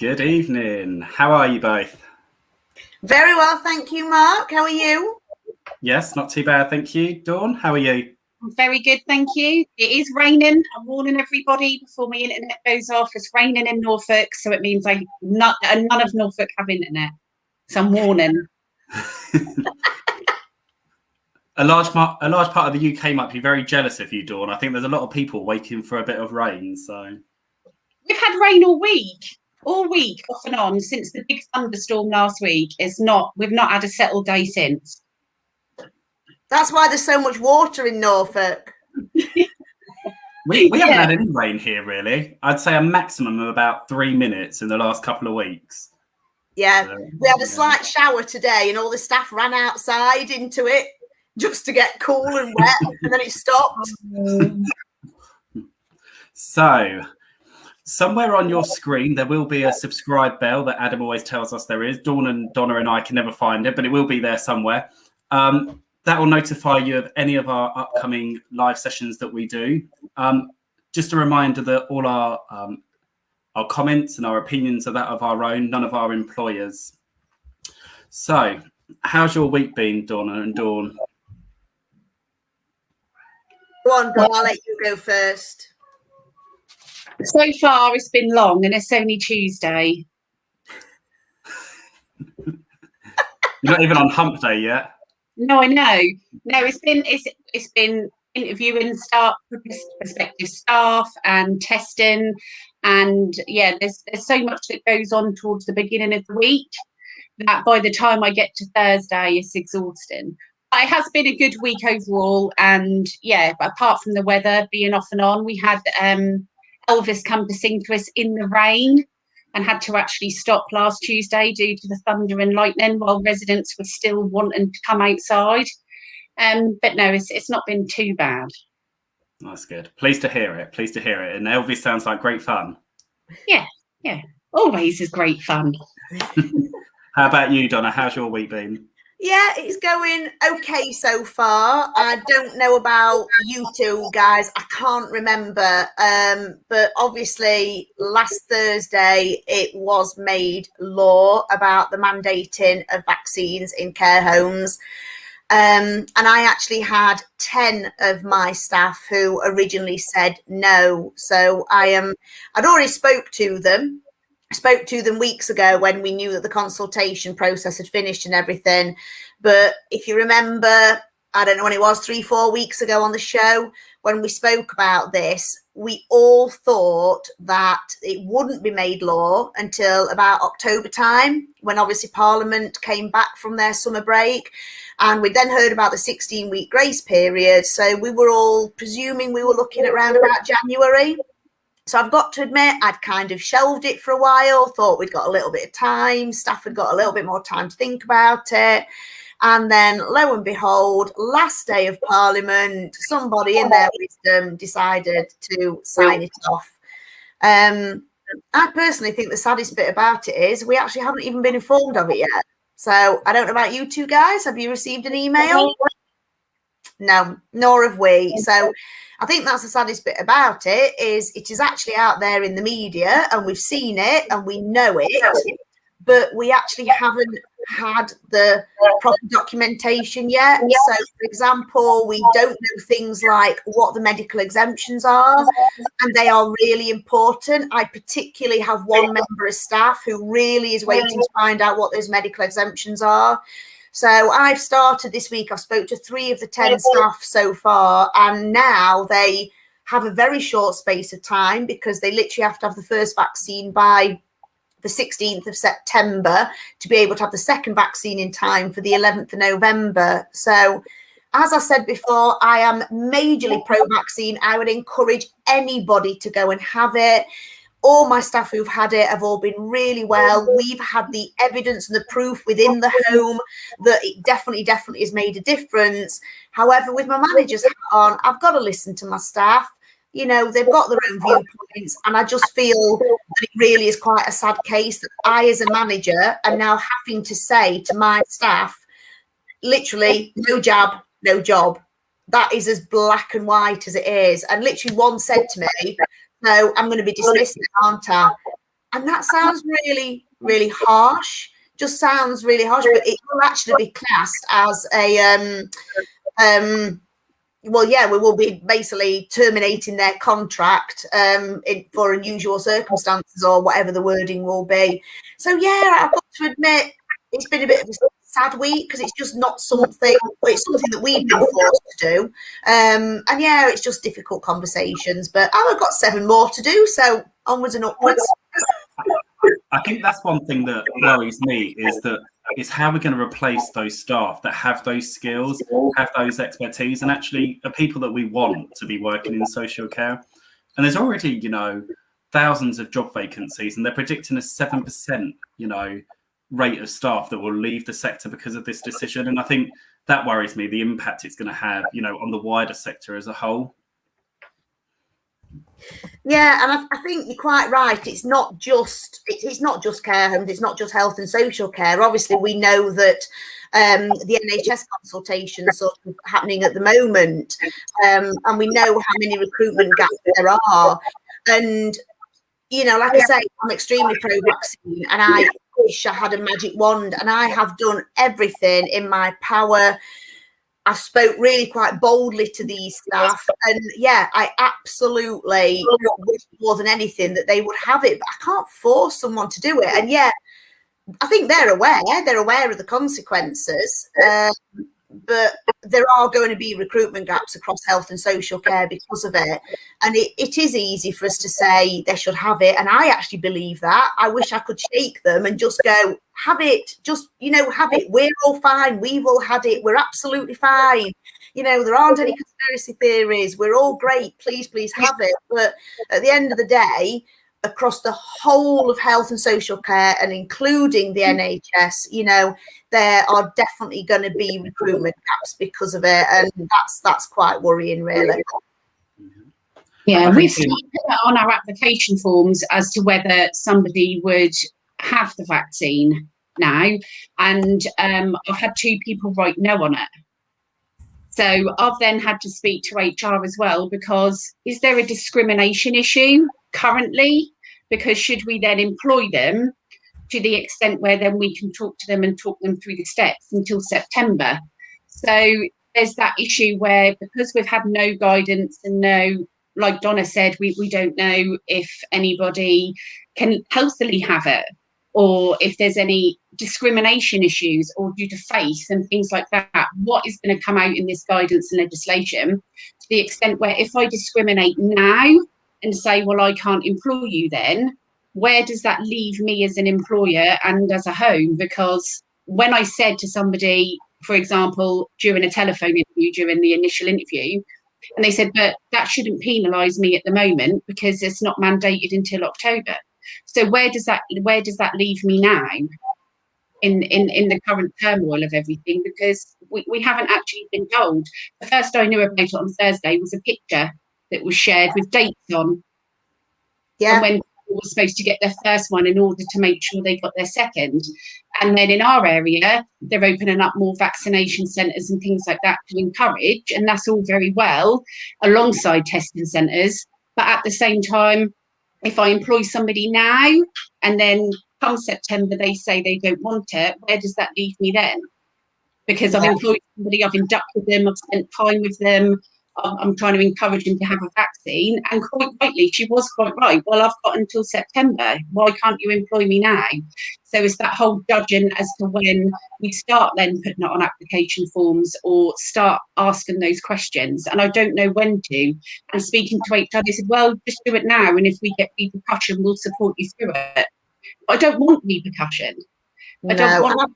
Good evening. How are you both? Very well, thank you, Mark. How are you? Yes, not too bad, thank you. Dawn, how are you? I'm very good, thank you. It is raining. I'm warning everybody before my internet goes off. It's raining in Norfolk, so it means none of Norfolk have internet. So I'm warning. A large part of the UK might be very jealous of you, Dawn. I think there's a lot of people waiting for a bit of rain. So we've had rain all week, off and on, since the big thunderstorm last week. We've not had a settled day since. That's why there's so much water in Norfolk. we haven't had any rain here, really. I'd say a maximum of about 3 minutes in the last couple of weeks. Yeah, we had a slight shower today, and all the staff ran outside into it just to get cool and wet, and then it stopped. So, somewhere on your screen, there will be a subscribe bell that Adam always tells us there is. Dawn and Donna and I can never find it, but it will be there somewhere. That will notify you of any of our upcoming live sessions that we do. Just a reminder that all our comments and our opinions are that of our own, none of our employers. So, how's your week been, Donna and Dawn? Go on, Dawn, I'll let you go first. So far, it's been long, and it's only Tuesday. You're not even on hump day yet. No, I know. No, it's been interviewing prospective staff and testing, and there's so much that goes on towards the beginning of the week that by the time I get to Thursday, it's exhausting. It has been a good week overall, and apart from the weather being off and on, we had Elvis come to sing to us in the rain and had to actually stop last Tuesday due to the thunder and lightning while residents were still wanting to come outside. But no, it's not been too bad. That's good. Pleased to hear it. And Elvis sounds like great fun. Yeah. Always is great fun. How about you, Donna? How's your week been? Yeah, it's going okay so far. I don't know about you two guys. I can't remember. But obviously last Thursday it was made law about the mandating of vaccines in care homes. And I actually had 10 of my staff who originally said no. So I'd already spoke to them weeks ago when we knew that the consultation process had finished and everything. But if you remember, I don't know when it was, 3-4 weeks ago on the show, when we spoke about this, we all thought that it wouldn't be made law until about October time, when obviously Parliament came back from their summer break. And we then heard about the 16-week grace period. So we were all presuming we were looking at around about January. So I've got to admit, I'd kind of shelved it for a while, thought we'd got a little bit of time, staff had got a little bit more time to think about it. And then lo and behold, last day of Parliament, somebody in their wisdom decided to sign it off. I personally think the saddest bit about it is we actually haven't even been informed of it yet. So I don't know about you two guys. Have you received an email? No, nor have we. So I think that's the saddest bit about it is actually out there in the media and we've seen it and we know it, but we actually haven't had the proper documentation yet. So, for example, we don't know things like what the medical exemptions are, and they are really important. I particularly have one member of staff who really is waiting to find out what those medical exemptions are. So I've started this week. I've spoke to 3 of the 10 staff so far, and now they have a very short space of time because they literally have to have the first vaccine by the 16th of September to be able to have the second vaccine in time for the 11th of November. So as I said before, I am majorly pro-vaccine. I would encourage anybody to go and have it. All my staff who've had it have all been really well. We've had the evidence and the proof within the home that it definitely has made a difference. However, with my managers on, I've got to listen to my staff. You know, they've got their own viewpoints, and I just feel that it really is quite a sad case that I, as a manager, am now having to say to my staff, literally, no jab, no job. That is as black and white as it is. And literally one said to me, no, I'm going to be dismissed, aren't I? And that sounds really, really harsh. Just sounds really harsh, but it will actually be classed as a well, yeah, we will be basically terminating their contract for unusual circumstances or whatever the wording will be. So, yeah, I've got to admit, it's been a bit of a sad week because it's just not something, it's something that we've been forced to do. And, yeah, it's just difficult conversations. But I've got 7 more to do, so onwards and upwards. I think that's one thing that worries me is how we're going to replace those staff that have those skills, have those expertise, and actually are people that we want to be working in social care. And there's already, thousands of job vacancies, and they're predicting a 7%, rate of staff that will leave the sector because of this decision. And I think that worries me, the impact it's going to have, on the wider sector as a whole. Yeah, and I think you're quite right. It's not just care homes. It's not just health and social care. Obviously, we know that the NHS consultations sort of happening at the moment, and we know how many recruitment gaps there are. And like I say, I'm extremely pro-vaccine, and I wish I had a magic wand. And I have done everything in my power. I spoke really quite boldly to these staff, and yeah, I absolutely wish more than anything that they would have it, but I can't force someone to do it. And yeah, I think they're aware of the consequences, but there are going to be recruitment gaps across health and social care because of it. And it is easy for us to say they should have it. And I actually believe that. I wish I could shake them and just go, have it, just, have it. We're all fine. We've all had it. We're absolutely fine. There aren't any conspiracy theories. We're all great. Please, please have it. But at the end of the day, across the whole of health and social care and including the NHS, there are definitely going to be recruitment gaps because of it, and that's quite worrying, really. Yeah, we've put that on our application forms as to whether somebody would have the vaccine now, and I've had 2 people write no on it. So I've then had to speak to HR as well, because is there a discrimination issue currently? Because should we then employ them to the extent where then we can talk to them and talk them through the steps until September? So there's that issue where, because we've had no guidance and no, like Donna said, we don't know if anybody can healthily have it, or if there's any discrimination issues or due to face and things like that. What is going to come out in this guidance and legislation to the extent where if I discriminate now and say, well, I can't employ you then, where does that leave me as an employer and as a home? Because when I said to somebody, for example, during a telephone interview, during the initial interview, and they said, but that shouldn't penalise me at the moment because it's not mandated until October. So where does that leave me now in the current turmoil of everything? Because we haven't actually been told. The first I knew about it on Thursday was a picture that was shared with dates on. Yeah. And when people were supposed to get their first one in order to make sure they got their second. And then in our area, they're opening up more vaccination centres and things like that to encourage. And that's all very well alongside testing centres. But at the same time, if I employ somebody now and then come September they say they don't want it, where does that leave me then? Because I've employed somebody, I've inducted them, I've spent time with them, I'm trying to encourage them to have a vaccine. And quite rightly, she was quite right. Well, I've got until September. Why can't you employ me now? So it's that whole judging as to when we start then putting it on application forms or start asking those questions. And I don't know when to. And speaking to HR, they said, well, just do it now. And if we get repercussion, we'll support you through it. But I don't want repercussion. I don't want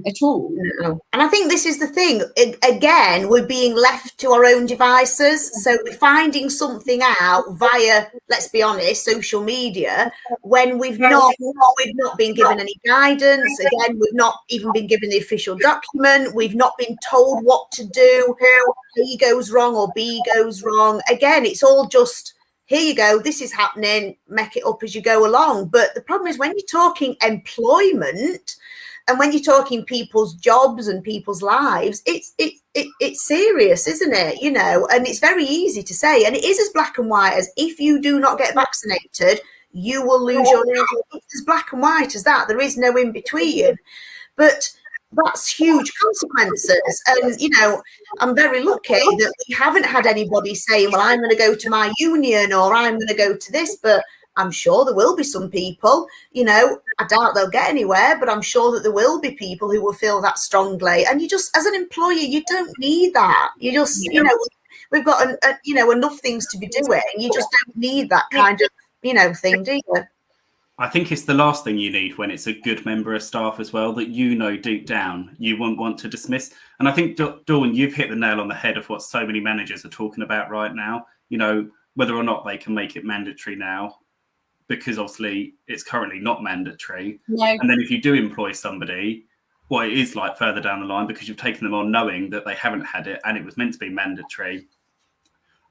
at all. No. And I think this is the thing. Again, we're being left to our own devices. So we're finding something out via, let's be honest, social media, when we've not been given any guidance. Again, we've not even been given the official document. We've not been told what to do. A goes wrong or B goes wrong. Again, it's all just, here you go, this is happening, make it up as you go along. But the problem is when you're talking employment, and when you're talking people's jobs and people's lives, it's serious, isn't it? And it's very easy to say. And it is as black and white as if you do not get vaccinated, you will lose your job. It's as black and white as that. There is no in between. But that's huge consequences. And, you know, I'm very lucky that we haven't had anybody saying, well, I'm going to go to my union or I'm going to go to this. But I'm sure there will be some people, you know, I doubt they'll get anywhere, but I'm sure that there will be people who will feel that strongly. And you just, as an employer, you don't need that. You just, you know, we've got, you know, enough things to be doing. You just don't need that kind of, you know, thing, do you? I think it's the last thing you need when it's a good member of staff as well, that you know deep down you won't want to dismiss. And I think, Dawn, you've hit the nail on the head of what so many managers are talking about right now, you know, whether or not they can make it mandatory now, because obviously it's currently not mandatory. No. And then if you do employ somebody, what it is like further down the line, because you've taken them on knowing that they haven't had it and it was meant to be mandatory.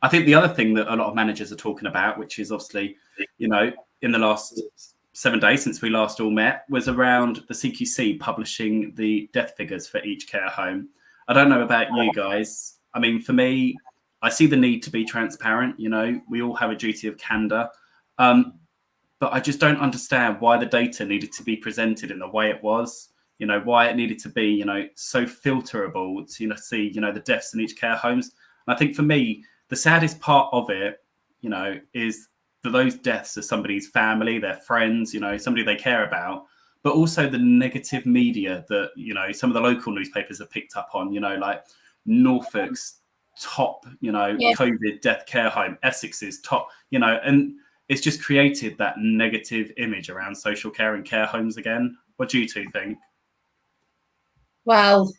I think the other thing that a lot of managers are talking about, which is obviously, you know, in the last 7 days since we last all met, was around the CQC publishing the death figures for each care home. I don't know about you guys. I mean, for me, I see the need to be transparent. You know, we all have a duty of candor. But I just don't understand why the data needed to be presented in the way it was, you know, why it needed to be, you know, so filterable to, you know, see, you know, the deaths in each care homes. And I think for me, the saddest part of it, you know, is that those deaths are somebody's family, their friends, you know, somebody they care about, but also the negative media that, you know, some of the local newspapers have picked up on, you know, like Norfolk's top, you know, COVID death care home, Essex's top, you know, and it's just created that negative image around social care and care homes again. What do you two think? Well,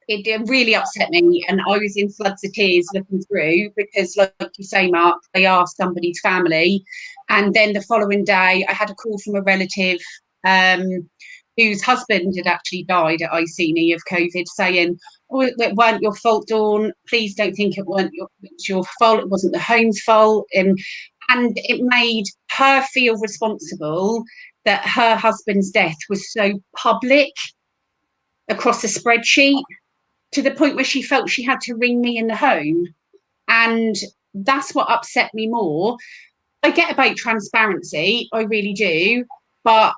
it really upset me, and I was in floods of tears looking through, because, like you say, Mark, they are somebody's family. And then the following day, I had a call from a relative whose husband had actually died at Iceni of COVID, saying, "Oh, it weren't your fault, Dawn. Please don't think it was your fault. It wasn't the home's fault." And it made her feel responsible that her husband's death was so public across a spreadsheet, to the point where she felt she had to ring me in the home. And that's what upset me more. I get about transparency, I really do, but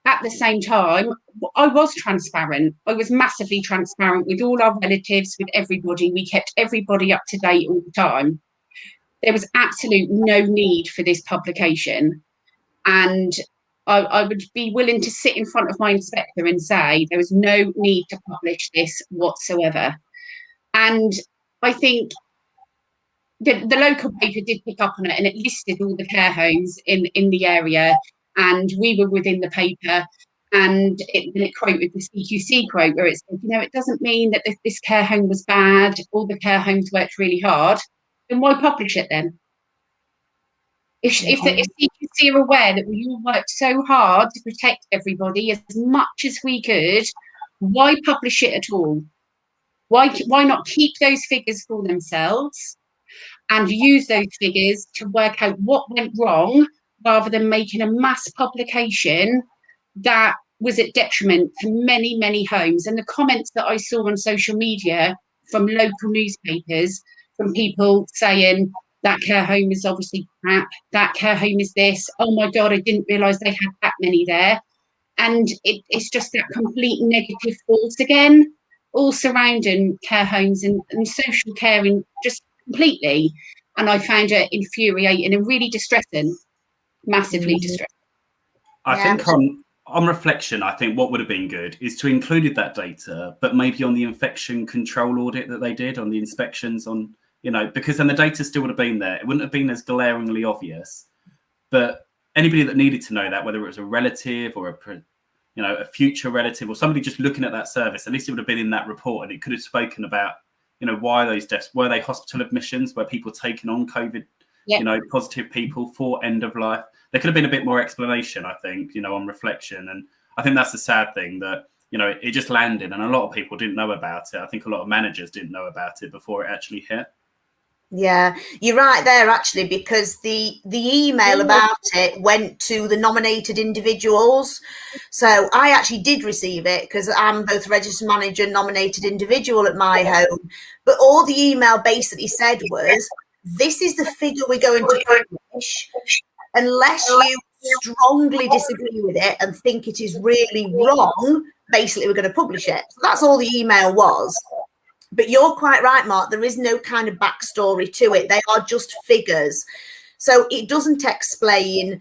at the same time, I was transparent. I was massively transparent with all our relatives, with everybody. We kept everybody up to date all the time. There was absolute no need for this publication. And I would be willing to sit in front of my inspector and say there was no need to publish this whatsoever. And I think the local paper did pick up on it, and it listed all the care homes in the area, and we were within the paper, and it quoted the CQC quote where it said, you know, it doesn't mean that if this care home was bad, all the care homes worked really hard, then why publish it then? If CQC are aware that we all worked so hard to protect everybody as much as we could, why publish it at all? Why not keep those figures for themselves and use those figures to work out what went wrong, rather than making a mass publication that was at detriment to many, many homes? And the comments that I saw on social media from local newspapers, from people saying, that care home is obviously crap, that care home is this, oh my God, I didn't realise they had that many there. And it's just that complete negative force again, all surrounding care homes and social care in just completely. And I found it infuriating and really distressing, massively distressing. I think on reflection, I think what would have been good is to included that data, but maybe on the infection control audit that they did, on the inspections, on, you know, because then the data still would have been there. It wouldn't have been as glaringly obvious, but anybody that needed to know that, whether it was a relative or a future relative or somebody just looking at that service, at least it would have been in that report, and it could have spoken about, you know, why those deaths, were they hospital admissions, were people taking on COVID, you know, positive people for end of life? There could have been a bit more explanation, I think, you know, on reflection. And I think that's the sad thing, that, you know, it just landed and a lot of people didn't know about it. I think a lot of managers didn't know about it before it actually hit. Yeah, you're right there, actually, because the email about it went to the nominated individuals. So I actually did receive it, because I'm both registered manager and nominated individual at my home. But all the email basically said was, this is the figure we're going to publish. Unless you strongly disagree with it and think it is really wrong, basically we're going to publish it. So that's all the email was. But you're quite right, Mark. There is no kind of backstory to it. They are just figures. So it doesn't explain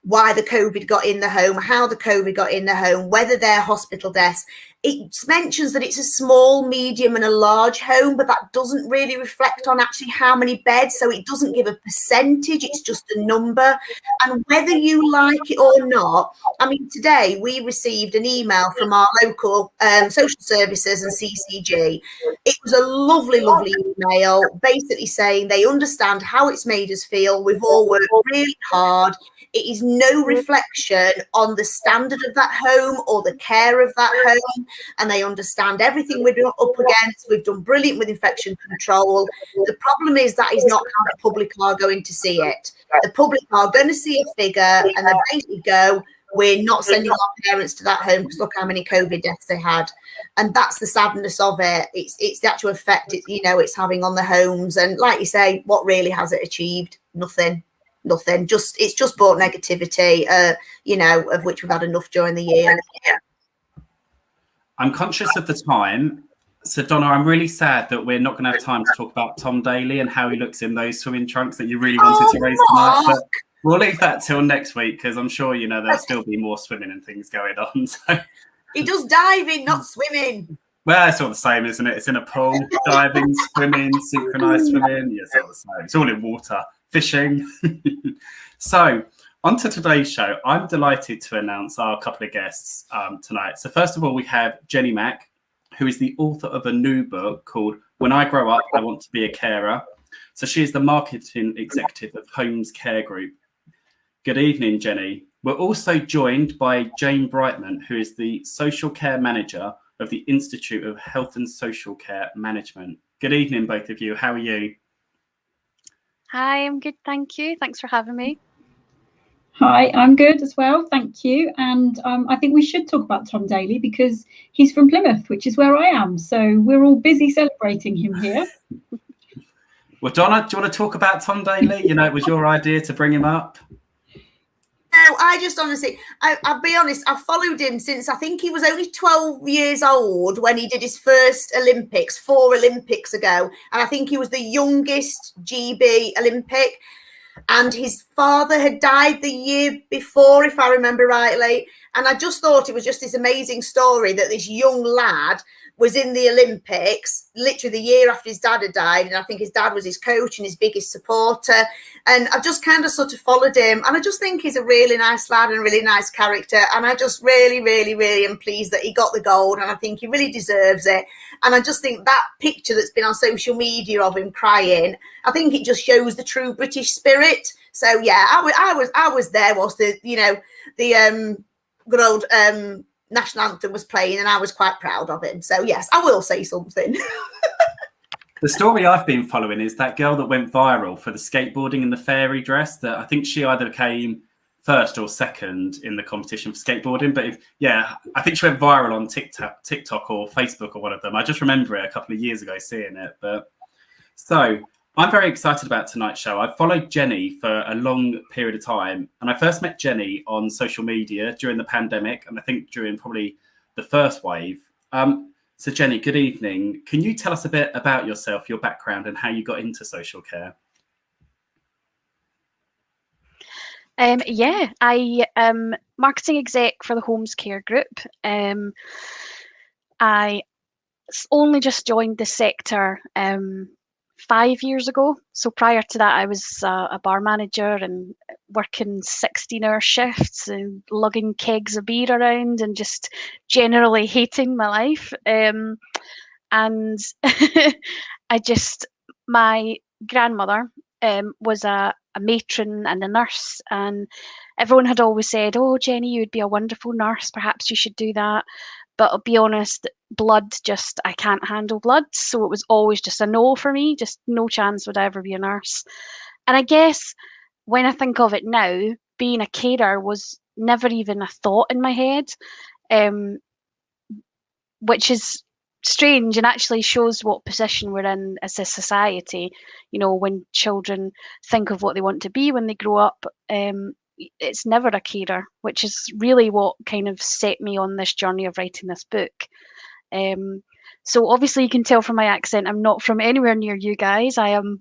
why the COVID got in the home, how the COVID got in the home, whether they're hospital deaths. It mentions that it's a small, medium and a large home, but that doesn't really reflect on actually how many beds. So it doesn't give a percentage, it's just a number. And whether you like it or not, I mean, today we received an email from our local social services and CCG. It was a lovely, lovely email, basically saying they understand how it's made us feel. We've all worked really hard. It is no reflection on the standard of that home or the care of that home. And they understand everything we're up against. We've done brilliant with infection control. The problem is that is not how the public are going to see it. The public are going to see a figure and they basically go, we're not sending our parents to that home because look how many COVID deaths they had. And that's the sadness of it. It's the actual effect it's having on the homes. And like you say, what really has it achieved? Nothing. It's just brought negativity, of which we've had enough during the year. I'm conscious of the time. So Donna, I'm really sad that we're not going to have time to talk about Tom Daly and how he looks in those swimming trunks that you really wanted to raise tonight. But we'll leave that till next week because I'm sure there'll still be more swimming and things going on. So he does diving, not swimming. Well, it's all the same, isn't it? It's in a pool, diving, swimming, synchronized swimming. Yeah, it's all the same. It's all in water, fishing. So, on to today's show. I'm delighted to announce our couple of guests tonight. So, first of all, we have Jenny Mack, who is the author of a new book called When I Grow Up, I Want to Be a Carer. So, she is the marketing executive of Homes Care Group. Good evening, Jenny. We're also joined by Jane Brightman, who is the social care manager of the Institute of Health and Social Care Management. Good evening, both of you. How are you? Hi, I'm good, thank you. Thanks for having me. Hi, I'm good as well, thank you. And I think we should talk about Tom Daly because he's from Plymouth, which is where I am. So we're all busy celebrating him here. Well, Donna, do you want to talk about Tom Daly? It was your idea to bring him up. No, I just honestly, I'll be honest, I've followed him since I think he was only 12 years old when he did his first Olympics, 4 Olympics ago. And I think he was the youngest GB Olympic. And his father had died the year before, if I remember rightly. And I just thought it was just this amazing story that this young lad was in the Olympics literally the year after his dad had died. And I think his dad was his coach and his biggest supporter. And I just kind of sort of followed him. And I just think he's a really nice lad and a really nice character. And I just really, really, really am pleased that he got the gold. And I think he really deserves it. And I just think that picture that's been on social media of him crying, I think it just shows the true British spirit. So yeah, I was there whilst the good old national anthem was playing, and I was quite proud of him. So yes, I will say something. The story I've been following is that girl that went viral for the skateboarding in the fairy dress. That I think she either came first or second in the competition for skateboarding. But I think she went viral on TikTok or Facebook or one of them. I just remember it a couple of years ago seeing it. But so I'm very excited about tonight's show. I've followed Jenny for a long period of time. And I first met Jenny on social media during the pandemic. And I think during probably the first wave. So Jenny, good evening. Can you tell us a bit about yourself, your background and how you got into social care? I am marketing exec for the Homes Care Group. I only just joined the sector 5 years ago. So prior to that, I was a bar manager and working 16-hour shifts and lugging kegs of beer around and just generally hating my life. And my grandmother was a matron and a nurse, and everyone had always said, "Oh, Jenny, you'd be a wonderful nurse. Perhaps you should do that." But I'll be honest, I can't handle blood. So it was always just a no for me, just no chance would I ever be a nurse. And I guess when I think of it now, being a carer was never even a thought in my head, which is strange, and actually shows what position we're in as a society. You know, when children think of what they want to be when they grow up, it's never a carer, which is really what kind of set me on this journey of writing this book. So obviously you can tell from my accent, I'm not from anywhere near you guys. I am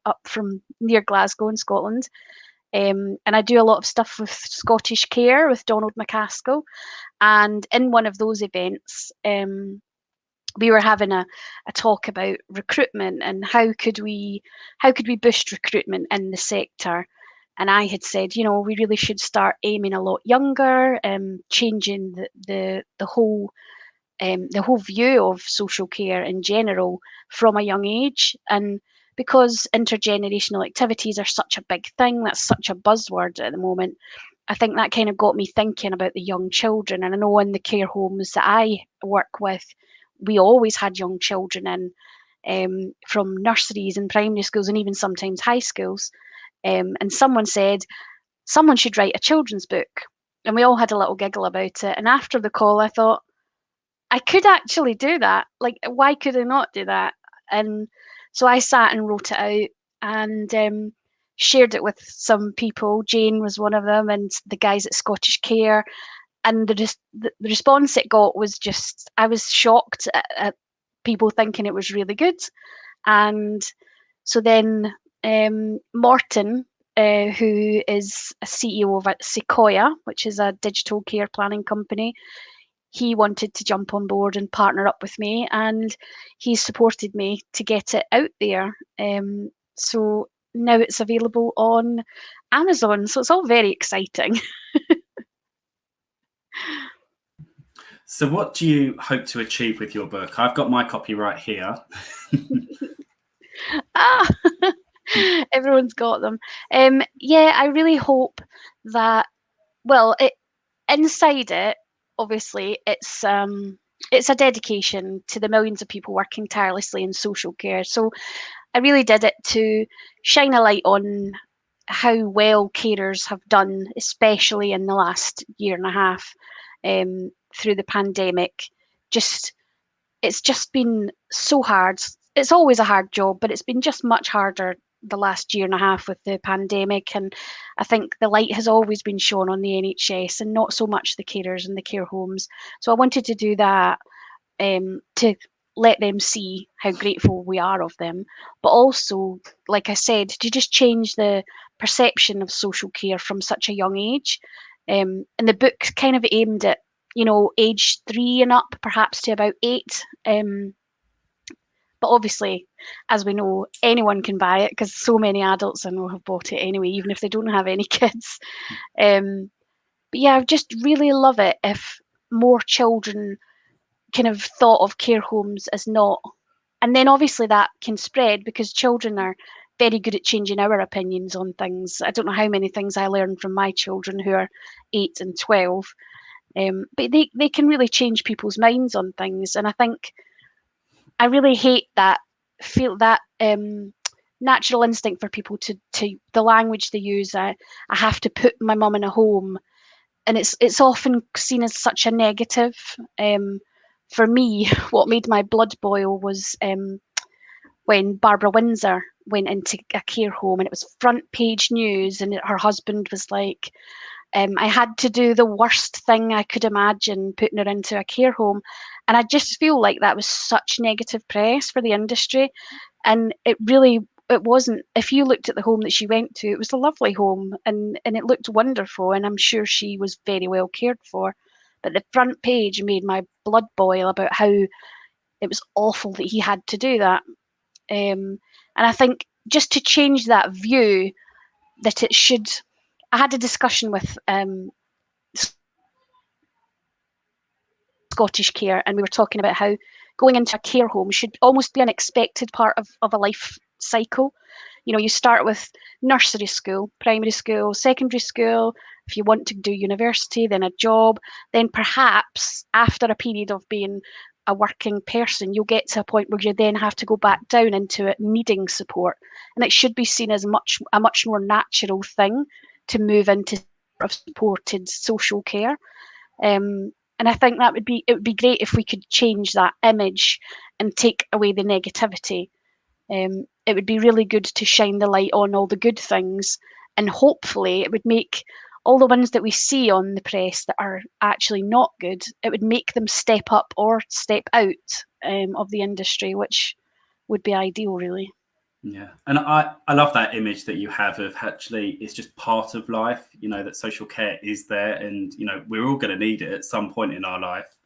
up from near Glasgow in Scotland. And I do a lot of stuff with Scottish Care with Donald McCaskill. And in one of those events, we were having a talk about recruitment and how could we boost recruitment in the sector. And I had said, you know, we really should start aiming a lot younger, changing the whole view of social care in general from a young age. And because intergenerational activities are such a big thing, that's such a buzzword at the moment, I think that kind of got me thinking about the young children. And I know in the care homes that I work with, we always had young children in, from nurseries and primary schools and even sometimes high schools. And someone said, someone should write a children's book. And we all had a little giggle about it. And after the call, I thought, I could actually do that. Like, why could I not do that? And so I sat and wrote it out and shared it with some people. Jane was one of them, and the guys at Scottish Care. And the response it got was just, I was shocked at people thinking it was really good. And so then Morton, who is a CEO of Sequoia, which is a digital care planning company, he wanted to jump on board and partner up with me, and he supported me to get it out there. So now it's available on Amazon. So it's all very exciting. So what do you hope to achieve with your book? I've got my copy right here. Everyone's got them. Yeah, I really hope that, well, inside it, obviously, it's a dedication to the millions of people working tirelessly in social care. So I really did it to shine a light on how well carers have done, especially in the last year and a half through the pandemic. It's just been so hard. It's always a hard job, but it's been just much harder the last year and a half with the pandemic. And I think the light has always been shone on the NHS and not so much the carers and the care homes. So I wanted to do that to let them see how grateful we are of them, but also, like I said, to just change the perception of social care from such a young age. And the book kind of aimed at, you know, age 3 and up, perhaps to about 8. But obviously, as we know, anyone can buy it because so many adults I know have bought it anyway, even if they don't have any kids. But yeah, I just really love it if more children kind of thought of care homes as not. And then obviously that can spread because children are very good at changing our opinions on things. I don't know how many things I learned from my children who are 8 and 12. But they can really change people's minds on things. And I think I really hate that natural instinct for people to the language they use. I have to put my mum in a home, and it's often seen as such a negative. For me, what made my blood boil was when Barbara Windsor went into a care home, and it was front page news, and her husband was like, I had to do the worst thing I could imagine, putting her into a care home. And I just feel like that was such negative press for the industry. And it wasn't. If you looked at the home that she went to, it was a lovely home and it looked wonderful. And I'm sure she was very well cared for. But the front page made my blood boil about how it was awful that he had to do that. And I think just to change that view, that it should. I had a discussion with Scottish Care, and we were talking about how going into a care home should almost be an expected part of a life cycle. You know, you start with nursery school, primary school, secondary school. If you want to do university, then a job, then perhaps after a period of being a working person, you'll get to a point where you then have to go back down into it needing support. And it should be seen as a much more natural thing to move into supported social care. And I think it would be great if we could change that image and take away the negativity. It would be really good to shine the light on all the good things, and hopefully it would make all the ones that we see on the press that are actually not good, it would make them step up or step out of the industry, which would be ideal, really. Yeah, and I love that image that you have of actually it's just part of life, you know, that social care is there, and you know we're all going to need it at some point in our life.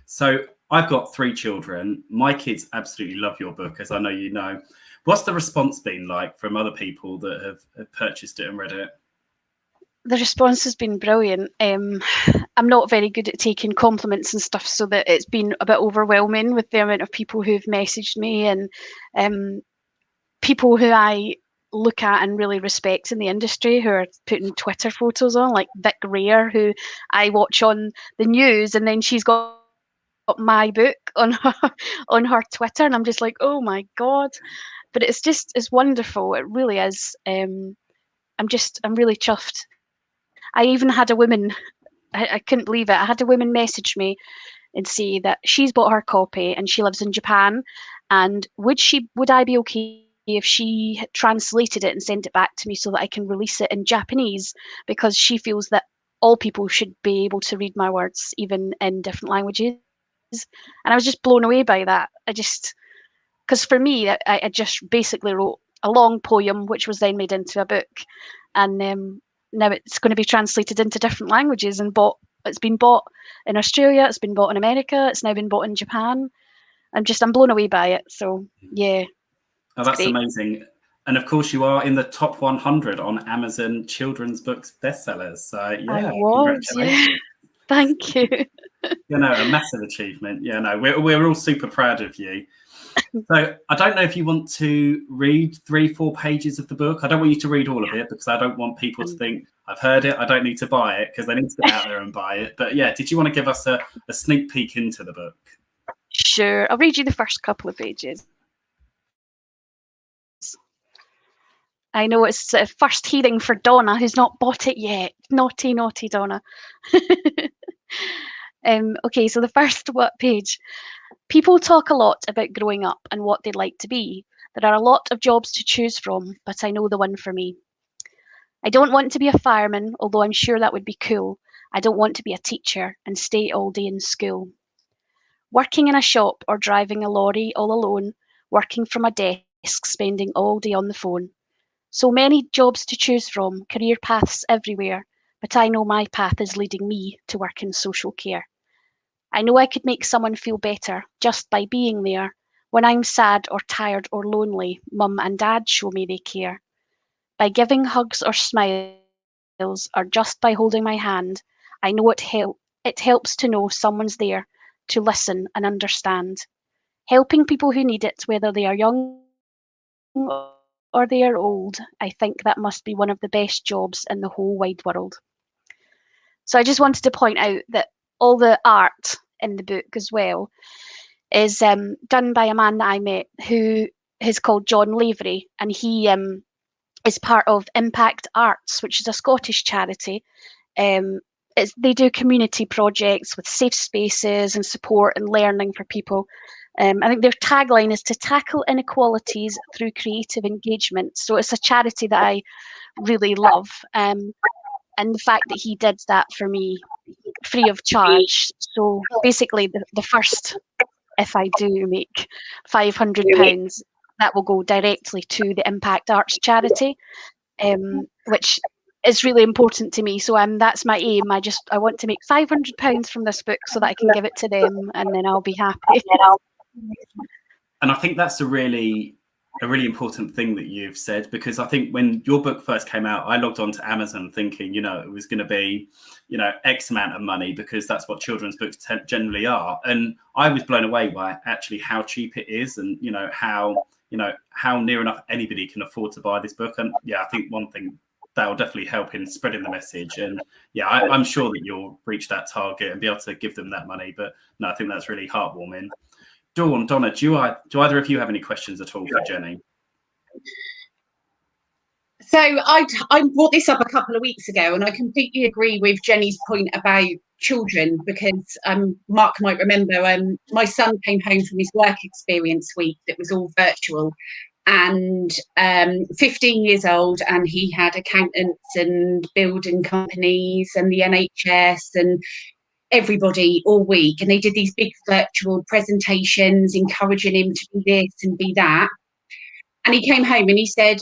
So I've got 3 children. My kids absolutely love your book, as I know you know. What's the response been like from other people that have purchased it and read it? The response has been brilliant. I'm not very good at taking compliments and stuff, so that it's been a bit overwhelming with the amount of people who've messaged me, and people who I look at and really respect in the industry who are putting Twitter photos on, like Vic Rare, who I watch on the news, and then she's got my book on her Twitter, and I'm just like, oh my God. But it's wonderful. It really is. I'm really chuffed. I even had a woman, I couldn't believe it. I had a woman message me and say that she's bought her copy and she lives in Japan, and would I be okay if she translated it and sent it back to me so that I can release it in Japanese, because she feels that all people should be able to read my words, even in different languages. And I was just blown away by that. Because for me, I just basically wrote a long poem, which was then made into a book, and now it's going to be translated into different languages and bought. It's been bought in Australia, it's been bought in America, it's now been bought in Japan. I'm blown away by it. So yeah. Oh, that's great. Amazing. And of course you are in the top 100 on Amazon children's books bestsellers. So yeah, congratulations. Yeah. Thank you. You know, a massive achievement. Yeah, no, we're all super proud of you. So I don't know if you want to read 3-4 pages of the book. I don't want you to read all of it, because I don't want people to think I've heard it, I don't need to buy it, because they need to get out there and buy it. But yeah, did you want to give us a sneak peek into the book? Sure, I'll read you the first couple of pages. I know it's first hearing for Donna, who's not bought it yet. Naughty, naughty Donna. Okay, so the first page. People talk a lot about growing up and what they'd like to be. There are a lot of jobs to choose from, but I know the one for me. I don't want to be a fireman, although I'm sure that would be cool. I don't want to be a teacher and stay all day in school. Working in a shop or driving a lorry all alone, working from a desk, spending all day on the phone. So many jobs to choose from, career paths everywhere, but I know my path is leading me to work in social care. I know I could make someone feel better just by being there. When I'm sad or tired or lonely, Mum and Dad show me they care. By giving hugs or smiles, or just by holding my hand, I know it helps to know someone's there to listen and understand. Helping people who need it, whether they are young or they are old, I think that must be one of the best jobs in the whole wide world. So I just wanted to point out that all the art in the book as well is done by a man that I met who is called John Lavery, and he is part of Impact Arts, which is a Scottish charity. They do community projects with safe spaces and support and learning for people. I think their tagline is to tackle inequalities through creative engagement. So it's a charity that I really love. And the fact that he did that for me free of charge. So basically the first, if I do make £500, that will go directly to the Impact Arts charity, which is really important to me. So that's my aim. I want to make £500 from this book so that I can give it to them, and then I'll be happy. And I think that's a really important thing that you've said, because I think when your book first came out, I logged on to Amazon thinking, you know, it was going to be, you know, X amount of money, because that's what children's books generally are. And I was blown away by actually how cheap it is, and, you know, how near enough anybody can afford to buy this book. And yeah, I think one thing that will definitely help in spreading the message. And yeah, I'm sure that you'll reach that target and be able to give them that money. But no, I think that's really heartwarming. Donna, do either of you have any questions at all for Jenny? So I brought this up a couple of weeks ago, and I completely agree with Jenny's point about children, because Mark might remember my son came home from his work experience week that was all virtual, and 15 years old, and he had accountants and building companies and the NHS and everybody all week, and they did these big virtual presentations encouraging him to be this and be that. And he came home and he said,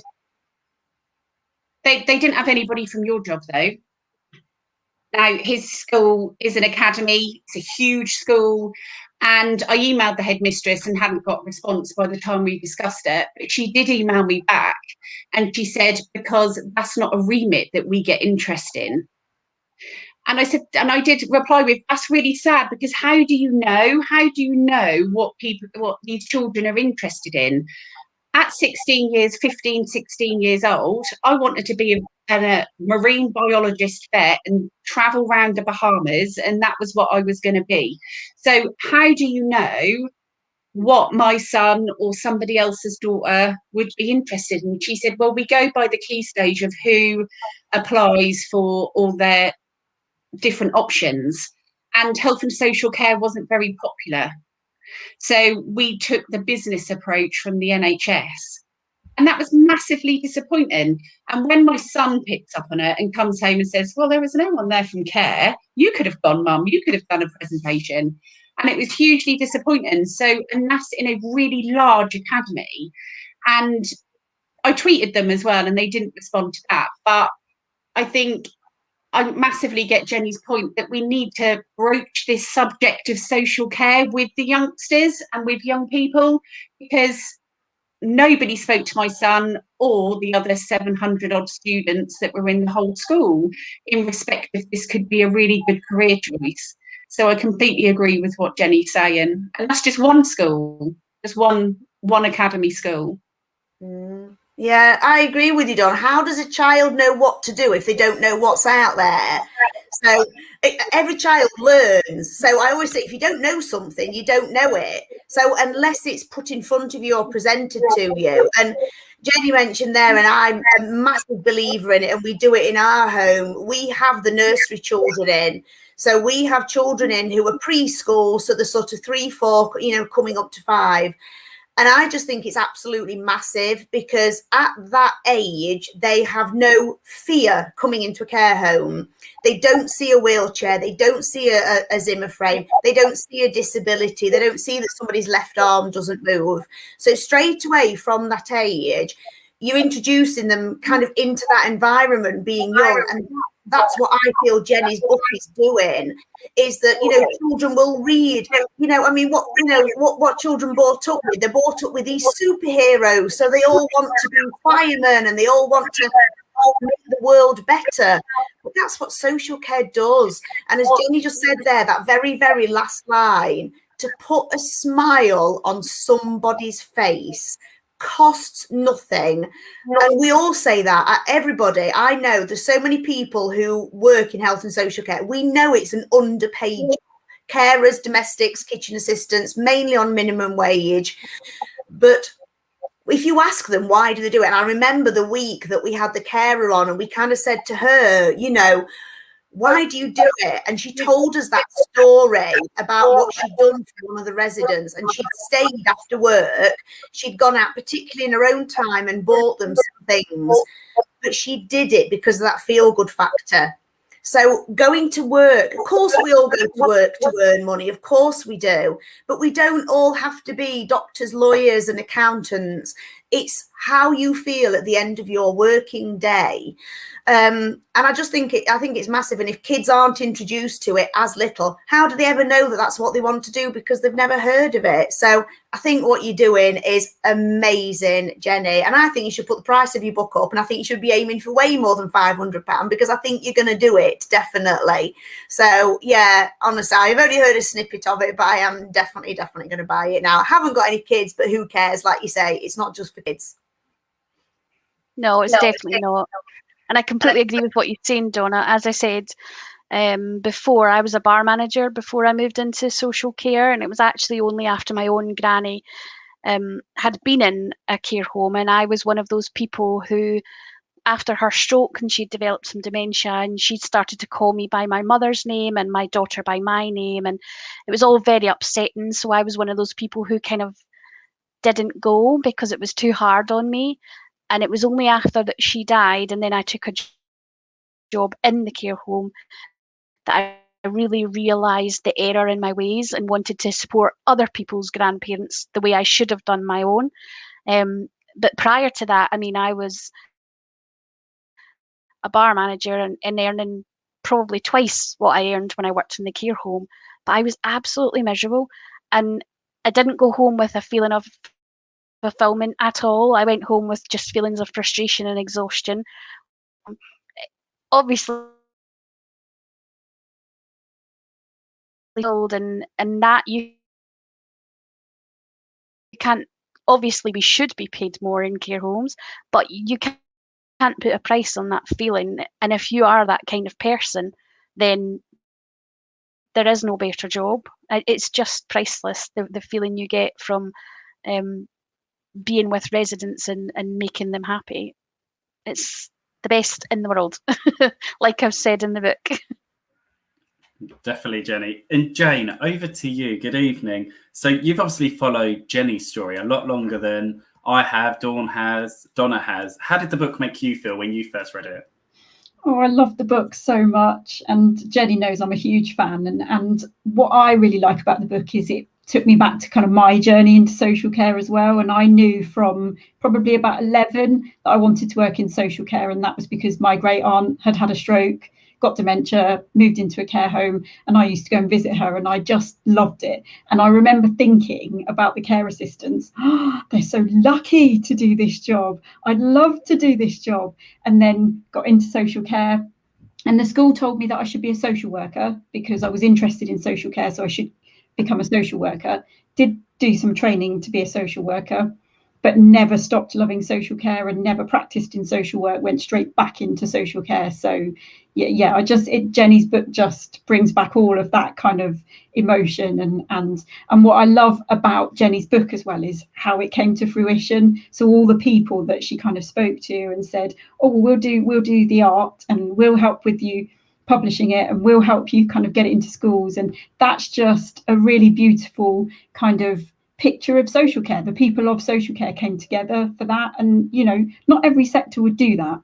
they didn't have anybody from your job though. Now his school is an academy, it's a huge school, and I emailed the headmistress and hadn't got a response by the time we discussed it, but she did email me back, and she said, because that's not a remit that we get interest in. And I said, and I did reply with, that's really sad, because how do you know what these children are interested in? At 16 years old, I wanted to be a marine biologist vet and travel around the Bahamas, and that was what I was going to be. So how do you know what my son or somebody else's daughter would be interested in? She said, well, we go by the key stage of who applies for all their different options, and health and social care wasn't very popular. So we took the business approach from the NHS, and that was massively disappointing. And when my son picks up on it and comes home and says, well, there was no one there from care, you could have gone, mum, you could have done a presentation. And it was hugely disappointing. So, and that's in a really large academy. And I tweeted them as well, and they didn't respond to that. But I think I massively get Jenny's point that we need to broach this subject of social care with the youngsters and with young people, because nobody spoke to my son or the other 700 odd students that were in the whole school in respect of this could be a really good career choice. So I completely agree with what Jenny's saying. And that's just one school, just one academy school. Yeah, I agree with you, Don. How does a child know what to do if they don't know what's out there? So every child learns. So I always say, if you don't know something, you don't know it. So unless it's put in front of you or presented to you, and Jenny mentioned there, and I'm a massive believer in it, and we do it in our home. We have the nursery children in. So we have children in who are preschool, so the sort of 3, 4, coming up to 5. And I just think it's absolutely massive, because at that age, they have no fear coming into a care home. They don't see a wheelchair. They don't see a Zimmer frame. They don't see a disability. They don't see that somebody's left arm doesn't move. So straight away from that age, you're introducing them kind of into that environment being young. And that's what I feel Jenny's book is doing, is that, children will read, what children brought up with. They're brought up with these superheroes. So they all want to be firemen, and they all want to make the world better. But that's what social care does. And as Jenny just said there, that very, very last line, to put a smile on somebody's face costs nothing. And we all say that, everybody. I know there's so many people who work in health and social care. We know it's an underpaid job. Carers, domestics, kitchen assistants, mainly on minimum wage. But if you ask them, why do they do it? And I remember the week that we had the carer on, and we kind of said to her, why do you do it? And she told us that story about what she'd done for one of the residents, and she'd stayed after work. She'd gone out, particularly in her own time, and bought them some things, but she did it because of that feel-good factor. So going to work, of course we all go to work to earn money, of course we do, but we don't all have to be doctors, lawyers and accountants. It's how you feel at the end of your working day. And I just think it's massive. And if kids aren't introduced to it as little, how do they ever know that that's what they want to do, because they've never heard of it? So I think what you're doing is amazing, Jenny. And I think you should put the price of your book up, and I think you should be aiming for way more than £500, because I think you're going to do it, definitely. So yeah, honestly, I've only heard a snippet of it, but I am definitely going to buy it now. I haven't got any kids, but who cares? Like you say, it's not just for kids. No, it's definitely not. And I completely agree with what you're saying, Donna. As I said before, I was a bar manager before I moved into social care, and it was actually only after my own granny had been in a care home, and I was one of those people who after her stroke, and she'd developed some dementia, and she'd started to call me by my mother's name and my daughter by my name, and it was all very upsetting. So I was one of those people who kind of didn't go because it was too hard on me. And it was only after that she died, and then I took a job in the care home, that I really realised the error in my ways and wanted to support other people's grandparents the way I should have done my own. But prior to that, I mean, I was a bar manager and earning probably twice what I earned when I worked in the care home. But I was absolutely miserable, and I didn't go home with a feeling of fulfillment at all. I went home with just feelings of frustration and exhaustion. Obviously, and that you can't, obviously we should be paid more in care homes, but you can't put a price on that feeling. And if you are that kind of person, then there is no better job. It's just priceless, the feeling you get from being with residents and making them happy. It's the best in the world, like I've said in the book. Definitely, Jenny. And Jane, over to you. Good evening. So you've obviously followed Jenny's story a lot longer than I have, Dawn has, Donna has. How did the book make you feel when you first read it? Oh, I love the book so much, and Jenny knows I'm a huge fan. And what I really like about the book is it took me back to kind of my journey into social care as well. And I knew from probably about 11 that I wanted to work in social care, and that was because my great aunt had had a stroke, got dementia, moved into a care home, and I used to go and visit her, and I just loved it. And I remember thinking about the care assistants, oh, they're so lucky to do this job. I'd love to do this job. And then got into social care, and the school told me that I should be a social worker because I was interested in social care, so I should become a social worker. Did do some training to be a social worker, but never stopped loving social care and never practiced in social work, went straight back into social care. So yeah, Jenny's book just brings back all of that kind of emotion, and what I love about Jenny's book as well is how it came to fruition. So all the people that she kind of spoke to and said, oh, we'll do the art, and we'll help with you publishing it, and we'll help you kind of get it into schools. And that's just a really beautiful kind of picture of social care. The people of social care came together for that, and not every sector would do that.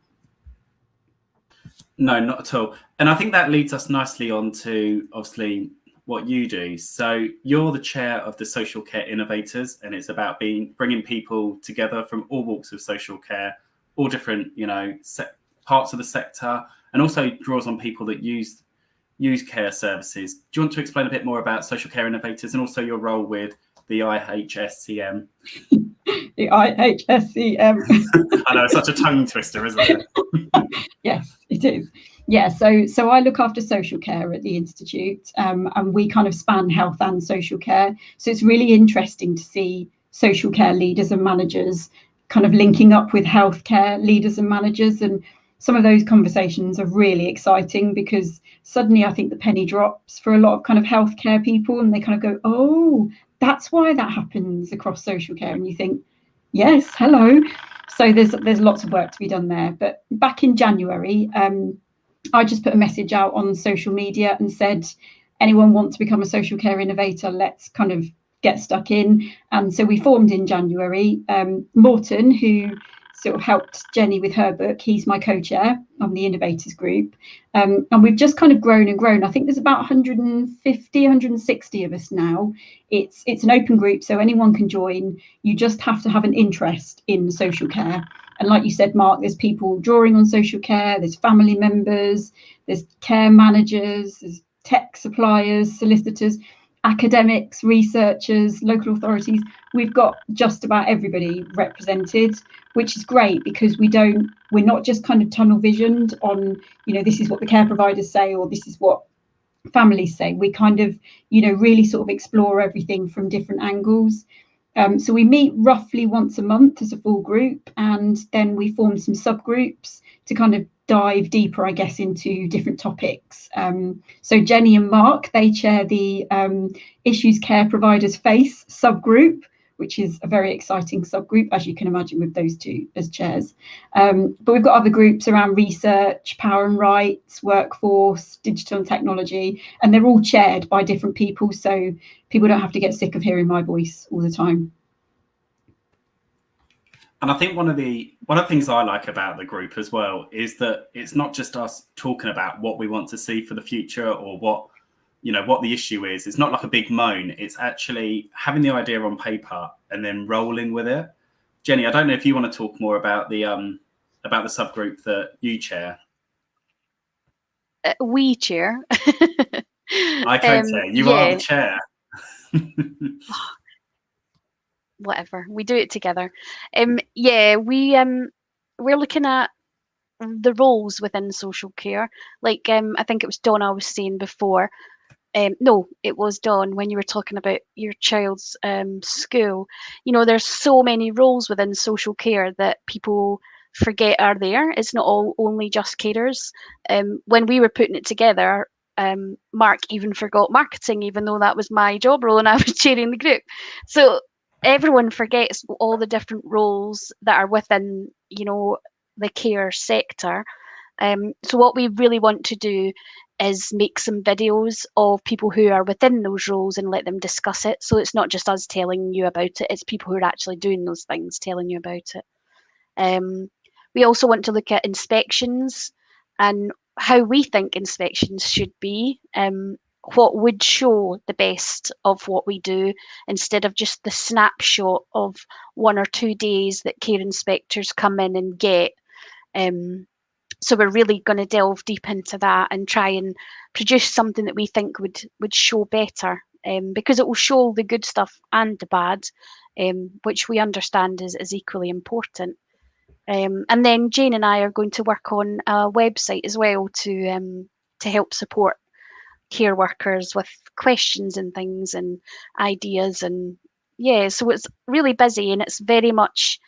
No, not at all. And I think that leads us nicely on to obviously what you do. So you're the chair of the Social Care Innovators, and it's about bringing people together from all walks of social care, all different parts of the sector, and also draws on people that use care services. Do you want to explain a bit more about Social Care Innovators and also your role with the IHSCM? The IHSCM. I know, it's such a tongue twister, isn't it? Yes, it is. Yeah, so I look after social care at the Institute, and we kind of span health and social care. So it's really interesting to see social care leaders and managers kind of linking up with healthcare leaders and managers. And some of those conversations are really exciting because suddenly I think the penny drops for a lot of kind of healthcare people, and they kind of go, oh, that's why that happens across social care. And you think, yes, hello. So there's lots of work to be done there. But back in January, I just put a message out on social media and said, anyone want to become a social care innovator, let's kind of get stuck in. And so we formed in January. Morton, who sort of helped Jenny with her book, he's my co-chair on the Innovators group. And we've just kind of grown and grown. I think there's about 150, 160 of us now. It's an open group, so anyone can join. You just have to have an interest in social care. And like you said, Mark, there's people drawing on social care, there's family members, there's care managers, there's tech suppliers, solicitors, academics, researchers, local authorities. We've got just about everybody represented, which is great because we're not just kind of tunnel visioned on, this is what the care providers say or this is what families say. We kind of, really sort of explore everything from different angles. So we meet roughly once a month as a full group, and then we form some subgroups to kind of dive deeper, I guess, into different topics. So Jenny and Mark, they chair the Issues Care Providers Face subgroup, which is a very exciting subgroup, as you can imagine, with those two as chairs. But we've got other groups around research, power and rights, workforce, digital and technology, and they're all chaired by different people, so people don't have to get sick of hearing my voice all the time. And I think one of the things I like about the group as well is that it's not just us talking about what we want to see for the future or what the issue is. It's not like a big moan. It's actually having the idea on paper and then rolling with it. Jenny, I don't know if you want to talk more about the subgroup that you chair. We chair. I co-chair. You are the chair. Whatever, we do it together. We're looking at the roles within social care. Like I think it was Donna was saying before. No, it was Dawn when you were talking about your child's school. There's so many roles within social care that people forget are there. It's not only just carers. When we were putting it together, Mark even forgot marketing, even though that was my job role and I was chairing the group. So everyone forgets all the different roles that are within, the care sector. So what we really want to do is make some videos of people who are within those roles and let them discuss it. So it's not just us telling you about it, it's people who are actually doing those things telling you about it. We also want to look at inspections and how we think inspections should be. What would show the best of what we do instead of just the snapshot of 1 or 2 days that care inspectors come in and get. So we're really going to delve deep into that and try and produce something that we think would show better, because it will show the good stuff and the bad, which we understand is equally important. And then Jane and I are going to work on a website as well to help support care workers with questions and things and ideas. And so it's really busy and it's very much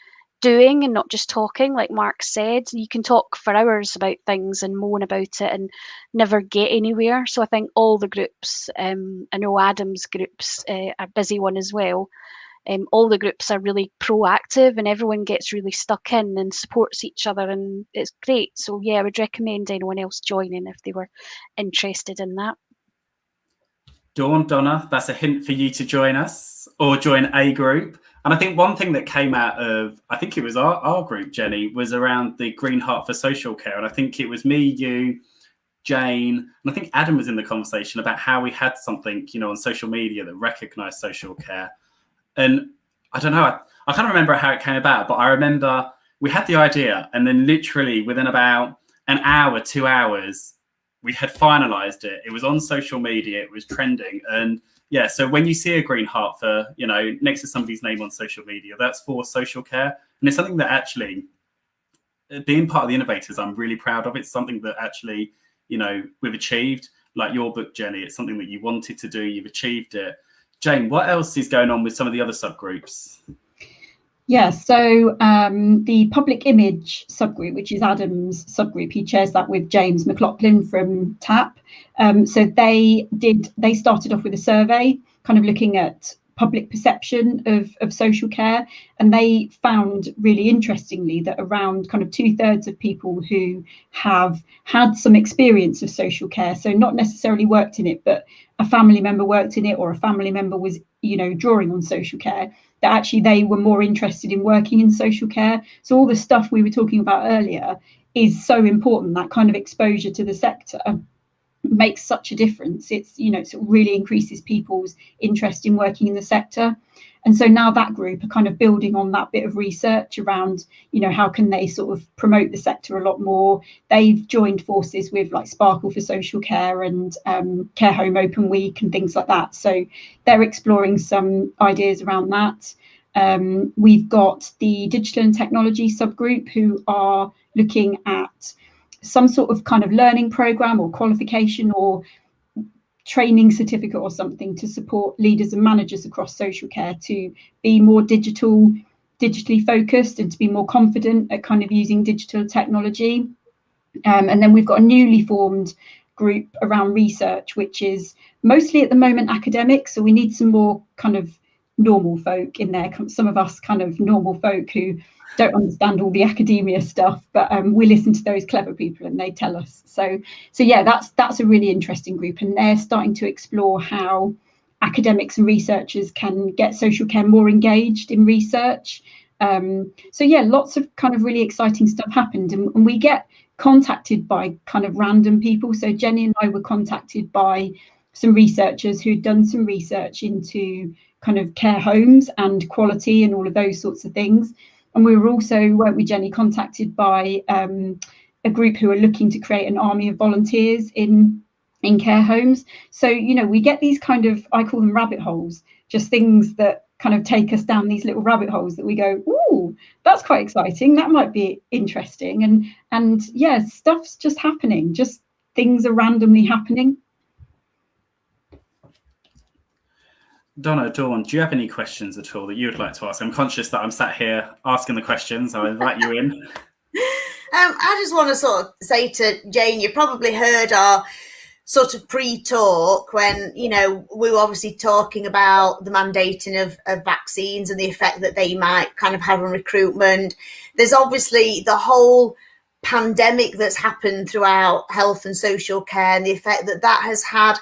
doing and not just talking, like Mark said. You can talk for hours about things and moan about it and never get anywhere. So I think all the groups, I know Adam's groups are a busy one as well. All the groups are really proactive and everyone gets really stuck in and supports each other, and it's great. So I would recommend anyone else joining if they were interested in that. Donna, that's a hint for you to join us or join a group. And I think one thing that came out of, I think it was our group, Jenny, was around the Green Heart for Social Care. And I think it was me, you, Jane, and I think Adam was in the conversation about how we had something, on social media that recognised social care. And I don't know, I can't remember how it came about, but I remember we had the idea and then literally within about an hour, 2 hours, we had finalised it. It was on social media, it was trending. And so when you see a green heart for, next to somebody's name on social media, that's for social care. And it's something that actually, being part of the innovators, I'm really proud of. It's something that actually, we've achieved. Like your book, Jenny, it's something that you wanted to do, you've achieved it. Jane, what else is going on with some of the other subgroups? Yeah, so the public image subgroup, which is Adam's subgroup, he chairs that with James McLaughlin from TAP. So they started off with a survey, kind of looking at public perception of social care, and they found really interestingly that around kind of 2/3 of people who have had some experience of social care, so not necessarily worked in it, but a family member worked in it or a family member was drawing on social care, that actually they were more interested in working in social care. So all the stuff we were talking about earlier is so important. That kind of exposure to the sector makes such a difference. It's it really increases people's interest in working in the sector. And so now that group are kind of building on that bit of research around how can they sort of promote the sector a lot more. They've joined forces with like Sparkle for Social Care and Care Home Open Week and things like that. So they're exploring some ideas around that. We've got the digital and technology subgroup who are looking at some sort of kind of learning program or qualification or training certificate or something to support leaders and managers across social care to be more digitally focused and to be more confident at kind of using digital technology. And then we've got a newly formed group around research, which is mostly at the moment academic. So we need some more kind of normal folk in there, some of us kind of normal folk who don't understand all the academia stuff, but we listen to those clever people and they tell us. So yeah, that's a really interesting group, and they're starting to explore how academics and researchers can get social care more engaged in research. So yeah, lots of kind of really exciting stuff happened, and we get contacted by kind of random people. So Jenny and I were contacted by some researchers who'd done some research into kind of care homes and quality and all of those sorts of things. And we were also, weren't we, Jenny, contacted by a group who are looking to create an army of volunteers in care homes. So, you know, we get these kind of, I call them rabbit holes, just things that kind of take us down these little rabbit holes that we go, ooh, that's quite exciting. That might be interesting. And yeah, stuff's just happening. Just things are randomly happening. Donna, Dawn, do you have any questions at all that you would like to ask? I'm conscious that I'm sat here asking the questions. I'll invite you in. I just want to sort of say to Jane, you probably heard our sort of pre-talk when, you know, we were obviously talking about the mandating of vaccines and the effect that they might kind of have on recruitment. There's obviously the whole pandemic that's happened throughout health and social care and the effect that has had,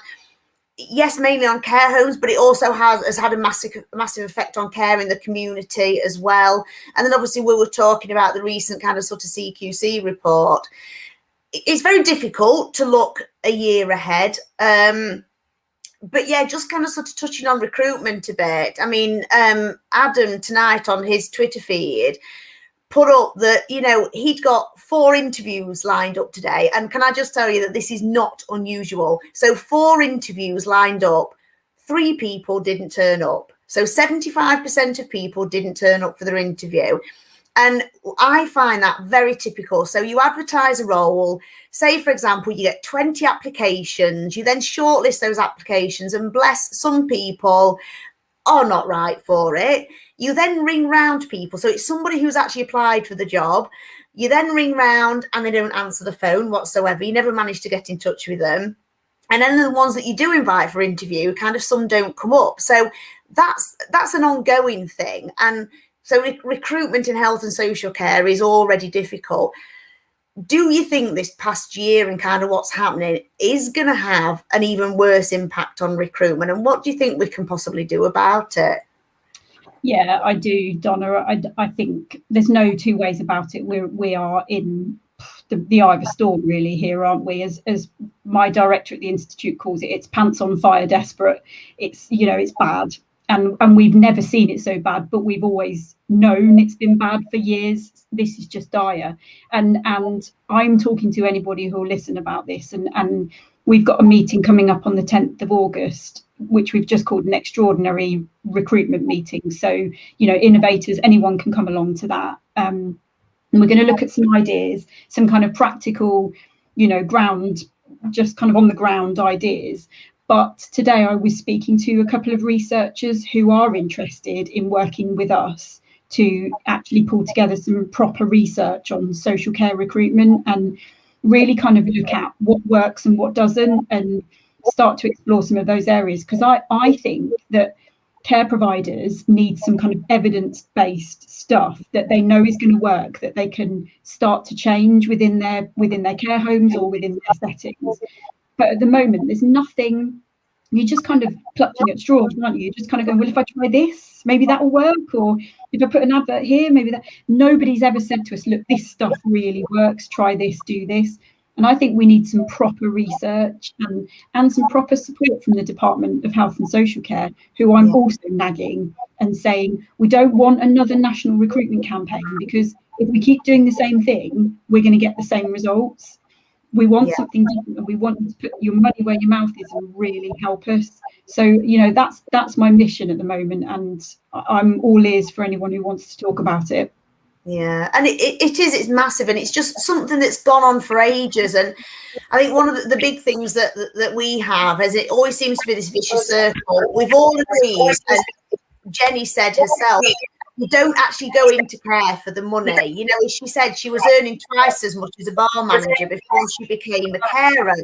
yes, mainly on care homes, but it also has had a massive effect on care in the community as well. And then obviously we were talking about the recent kind of sort of CQC report. It's very difficult to look a year ahead. But yeah, just kind of sort of touching on recruitment a bit. I mean, Adam tonight on his Twitter feed put up that, you know, he'd got 4 interviews lined up today. And can I just tell you that this is not unusual? So 4 interviews lined up, 3 people didn't turn up. So 75% of people didn't turn up for their interview. And I find that very typical. So you advertise a role, say, for example, you get 20 applications, you then shortlist those applications, and bless, some people are not right for it. You then ring round people. So it's somebody who's actually applied for the job. You then ring round and they don't answer the phone whatsoever. You never manage to get in touch with them. And then the ones that you do invite for interview, kind of some don't come up. So that's an ongoing thing. And so recruitment in health and social care is already difficult. Do you think this past year and kind of what's happening is going to have an even worse impact on recruitment? And what do you think we can possibly do about it? Yeah, I do, Donna. I think there's no 2 ways about it. We are in the eye of a storm, really, here, aren't we? As my director at the Institute calls it, it's pants on fire desperate. It's, you know, it's bad. And we've never seen it so bad, but we've always known it's been bad for years. This is just dire. And I'm talking to anybody who'll listen about this. And we've got a meeting coming up on the 10th of August, which we've just called an extraordinary recruitment meeting. So, you know, innovators, anyone can come along to that. And we're going to look at some ideas, some kind of practical, you know, just kind of on the ground ideas. But today I was speaking to a couple of researchers who are interested in working with us to actually pull together some proper research on social care recruitment and really kind of look at what works and what doesn't, and start to explore some of those areas. Because I think that care providers need some kind of evidence-based stuff that they know is going to work, that they can start to change within their care homes or within their settings. But at the moment, there's nothing. You're just kind of clutching at straws, aren't you? You're just kind of going, well, if I try this, maybe that will work. Or if I put an advert here, maybe that. Nobody's ever said to us, look, this stuff really works. Try this, do this. And I think we need some proper research and some proper support from the Department of Health and Social Care, who I'm also nagging and saying, we don't want another national recruitment campaign, because if we keep doing the same thing, we're going to get the same results. We want something different, and we want you to put your money where your mouth is and really help us. So, you know, that's my mission at the moment, and I'm all ears for anyone who wants to talk about it. Yeah, and it's massive, and it's just something that's gone on for ages. And I think one of the big things that we have is it always seems to be this vicious circle. We've all agreed, and Jenny said herself, you don't actually go into care for the money. You know, she said she was earning twice as much as a bar manager before she became a carer.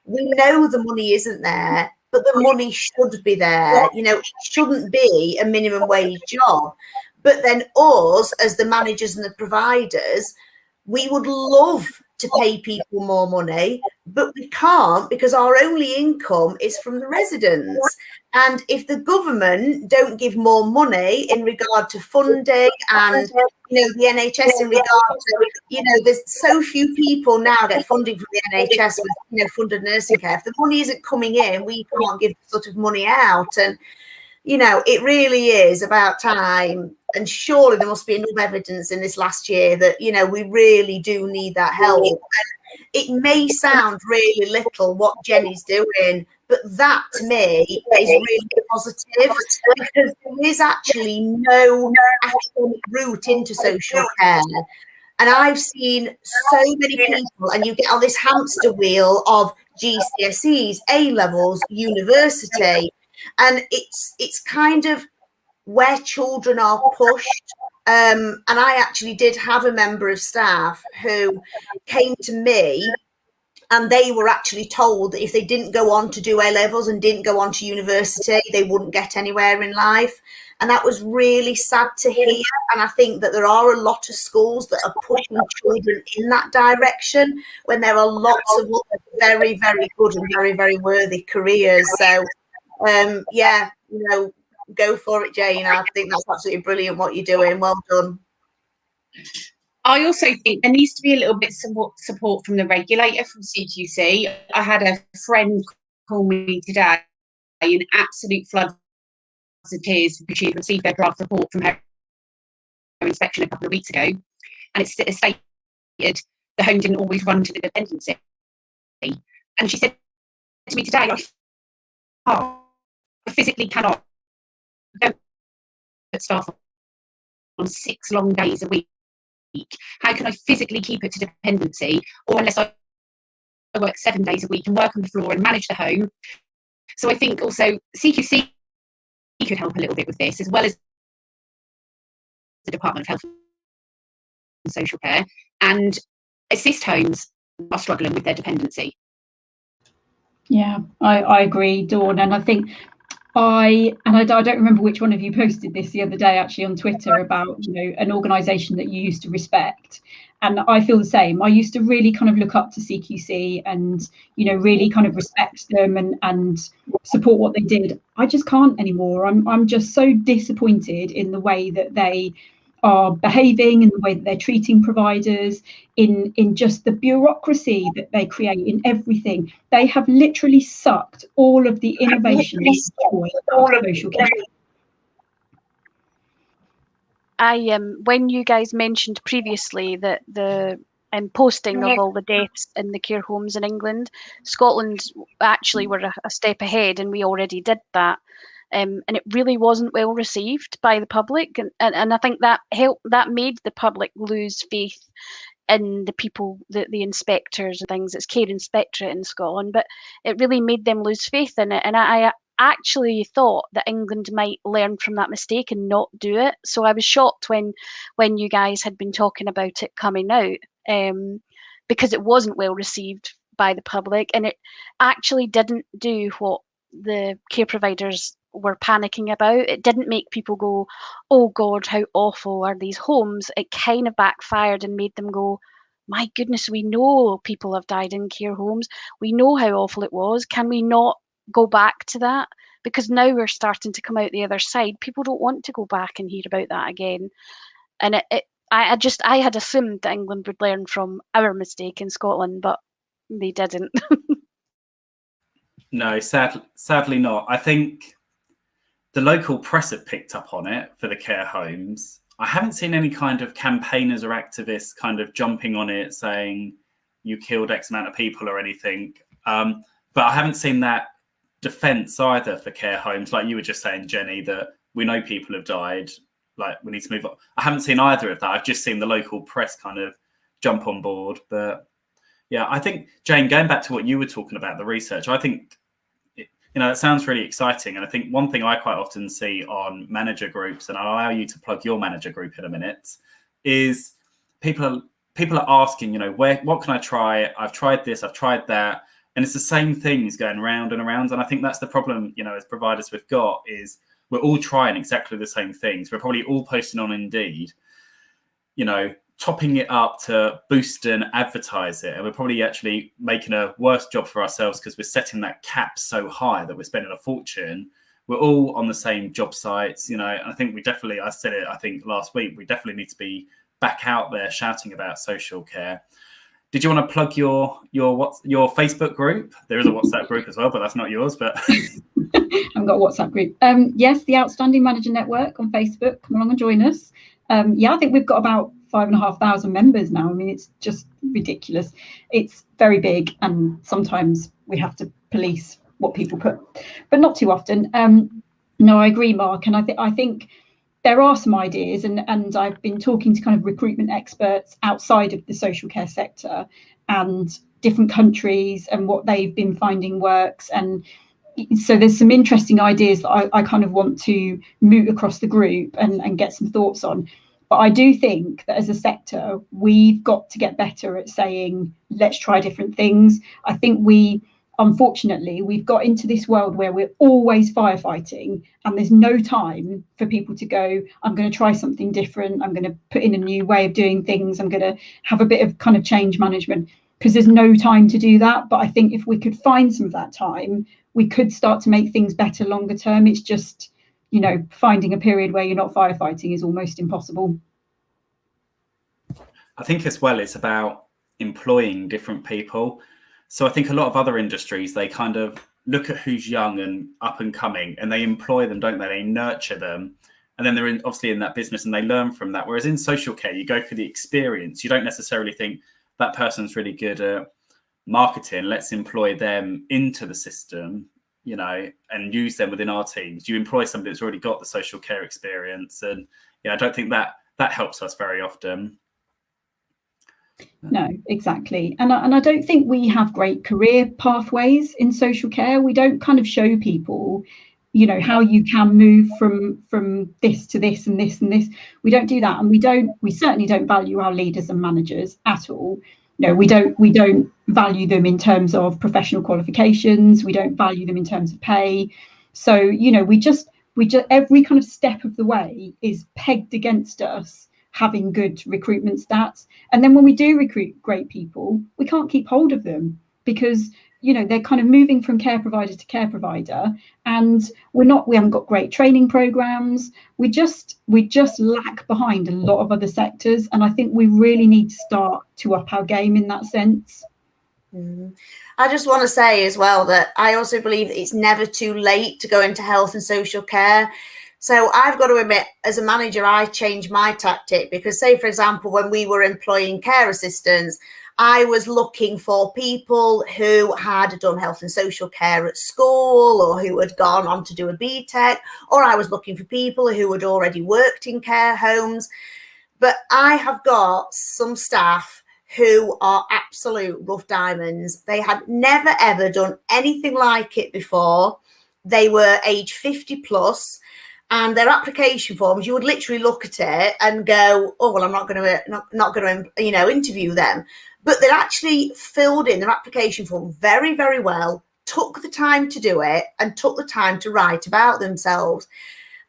We know the money isn't there, but the money should be there. You know, it shouldn't be a minimum wage job. But then us, as the managers and the providers, we would love to pay people more money, but we can't because our only income is from the residents. And if the government don't give more money in regard to funding and, you know, the NHS in regard to, you know, there's so few people now get funding from the NHS with, you know, funded nursing care. If the money isn't coming in, we can't give sort of money out. And, you know, it really is about time. And surely there must be enough evidence in this last year that, you know, we really do need that help. And it may sound really little what Jenny's doing, but that to me is really positive because there is actually no academic route into social care. And I've seen so many people, and you get on this hamster wheel of GCSEs, A levels, university, and it's kind of where children are pushed. And I actually did have a member of staff who came to me, and they were actually told that if they didn't go on to do A levels and didn't go on to university, they wouldn't get anywhere in life. And that was really sad to hear. And I think that there are a lot of schools that are pushing children in that direction when there are lots of other very, very good and very, very worthy careers. So, yeah, you know, go for it, Jane. I think that's absolutely brilliant what you're doing. Well done. I also think there needs to be a little bit support from the regulator, from CQC. I had a friend call me today in absolute floods of tears because she received their draft report from her inspection a couple of weeks ago, and it stated the home didn't always run to the dependency. And she said to me today, I physically cannot go put staff on 6 long days a week. How can I physically keep it to dependency, or unless I work 7 days a week and work on the floor and manage the home? So I think also CQC could help a little bit with this, as well as the Department of Health and Social Care, and assist homes are struggling with their dependency. Yeah, I agree, Dawn, and I think I don't remember which one of you posted this the other day actually on Twitter about, you know, an organisation that you used to respect, and I feel the same. I used to really kind of look up to CQC and, you know, really kind of respect them and support what they did. I just can't anymore. I'm just so disappointed in the way that they are behaving, in the way that they're treating providers, in just the bureaucracy that they create in everything. They have literally sucked all of the innovation and joy out of social care. When you guys mentioned previously that the posting of all the deaths in the care homes in England, Scotland actually were a step ahead, and we already did that. And it really wasn't well received by the public, and I think that made the public lose faith in the people, the inspectors and things. It's Care Inspectorate in Scotland, but it really made them lose faith in it. And I actually thought that England might learn from that mistake and not do it. So I was shocked when you guys had been talking about it coming out, because it wasn't well received by the public, and it actually didn't do what the care providers were panicking about. It didn't make people go, oh God, how awful are these homes. It kind of backfired and made them go, my goodness, we know people have died in care homes. We know how awful it was. Can we not go back to that? Because now we're starting to come out the other side. People don't want to go back and hear about that again. And I had assumed that England would learn from our mistake in Scotland, but they didn't. No, sadly not. I think the local press have picked up on it for the care homes. I haven't seen any kind of campaigners or activists kind of jumping on it saying you killed X amount of people or anything. But I haven't seen that defence either for care homes. Like you were just saying, Jenny, that we know people have died, like we need to move on. I haven't seen either of that. I've just seen the local press kind of jump on board. But yeah, I think, Jane, going back to what you were talking about, the research, I think, you know, it sounds really exciting. And I think one thing I quite often see on manager groups, and I'll allow you to plug your manager group in a minute, is people are asking, you know, what can I try? I've tried this, I've tried that. And it's the same things going round and around. And I think that's the problem, as providers we've got, is we're all trying exactly the same things. We're probably all posting on Indeed, topping it up to boost and advertise it. And we're probably actually making a worse job for ourselves because we're setting that cap so high that we're spending a fortune. We're all on the same job sites, and I think I said it, I think last week, we definitely need to be back out there shouting about social care. Did you want to plug your Facebook group? There is a WhatsApp group as well, but that's not yours. But I've got a WhatsApp group. Yes, the Outstanding Manager Network on Facebook. Come along and join us. I think we've got about 5,500 members now. I mean, it's just ridiculous. It's very big, and sometimes we have to police what people put, but not too often. No, I agree, Mark, and I think there are some ideas, and I've been talking to kind of recruitment experts outside of the social care sector and different countries and what they've been finding works. And so there's some interesting ideas that I kind of want to moot across the group and get some thoughts on. But I do think that as a sector, we've got to get better at saying, let's try different things. I think unfortunately, we've got into this world where we're always firefighting, and there's no time for people to go, I'm going to try something different. I'm going to put in a new way of doing things. I'm going to have a bit of kind of change management, because there's no time to do that. But I think if we could find some of that time, we could start to make things better longer term. It's just, finding a period where you're not firefighting is almost impossible. I think as well, it's about employing different people. So I think a lot of other industries, they kind of look at who's young and up and coming, and they employ them, don't they? They nurture them. And then they're obviously in that business and they learn from that. Whereas in social care, you go for the experience. You don't necessarily think that person's really good at marketing. Let's employ them into the system, and use them within our teams. You employ somebody that's already got the social care experience. And I don't think that helps us very often. No, exactly. And I don't think we have great career pathways in social care. We don't kind of show people, how you can move from this to this and this and this. We don't do that. And we certainly don't value our leaders and managers at all. We don't value them in terms of professional qualifications. We don't value them in terms of pay. So, we just every kind of step of the way is pegged against us having good recruitment stats. And then when we do recruit great people, we can't keep hold of them because, they're kind of moving from care provider to care provider, and we haven't got great training programs. We just lack behind a lot of other sectors. And I think we really need to start to up our game in that sense. I just want to say as well that I also believe that it's never too late to go into health and social care. So I've got to admit, as a manager, I changed my tactic because, say, for example, when we were employing care assistants, I was looking for people who had done health and social care at school or who had gone on to do a BTEC, or I was looking for people who had already worked in care homes. But I have got some staff who are absolute rough diamonds. They had never, ever done anything like it before. They were age 50 plus. And their application forms, you would literally look at it and go, oh, well, I'm not going to interview them. But they actually filled in their application form very, very well, took the time to do it, and took the time to write about themselves.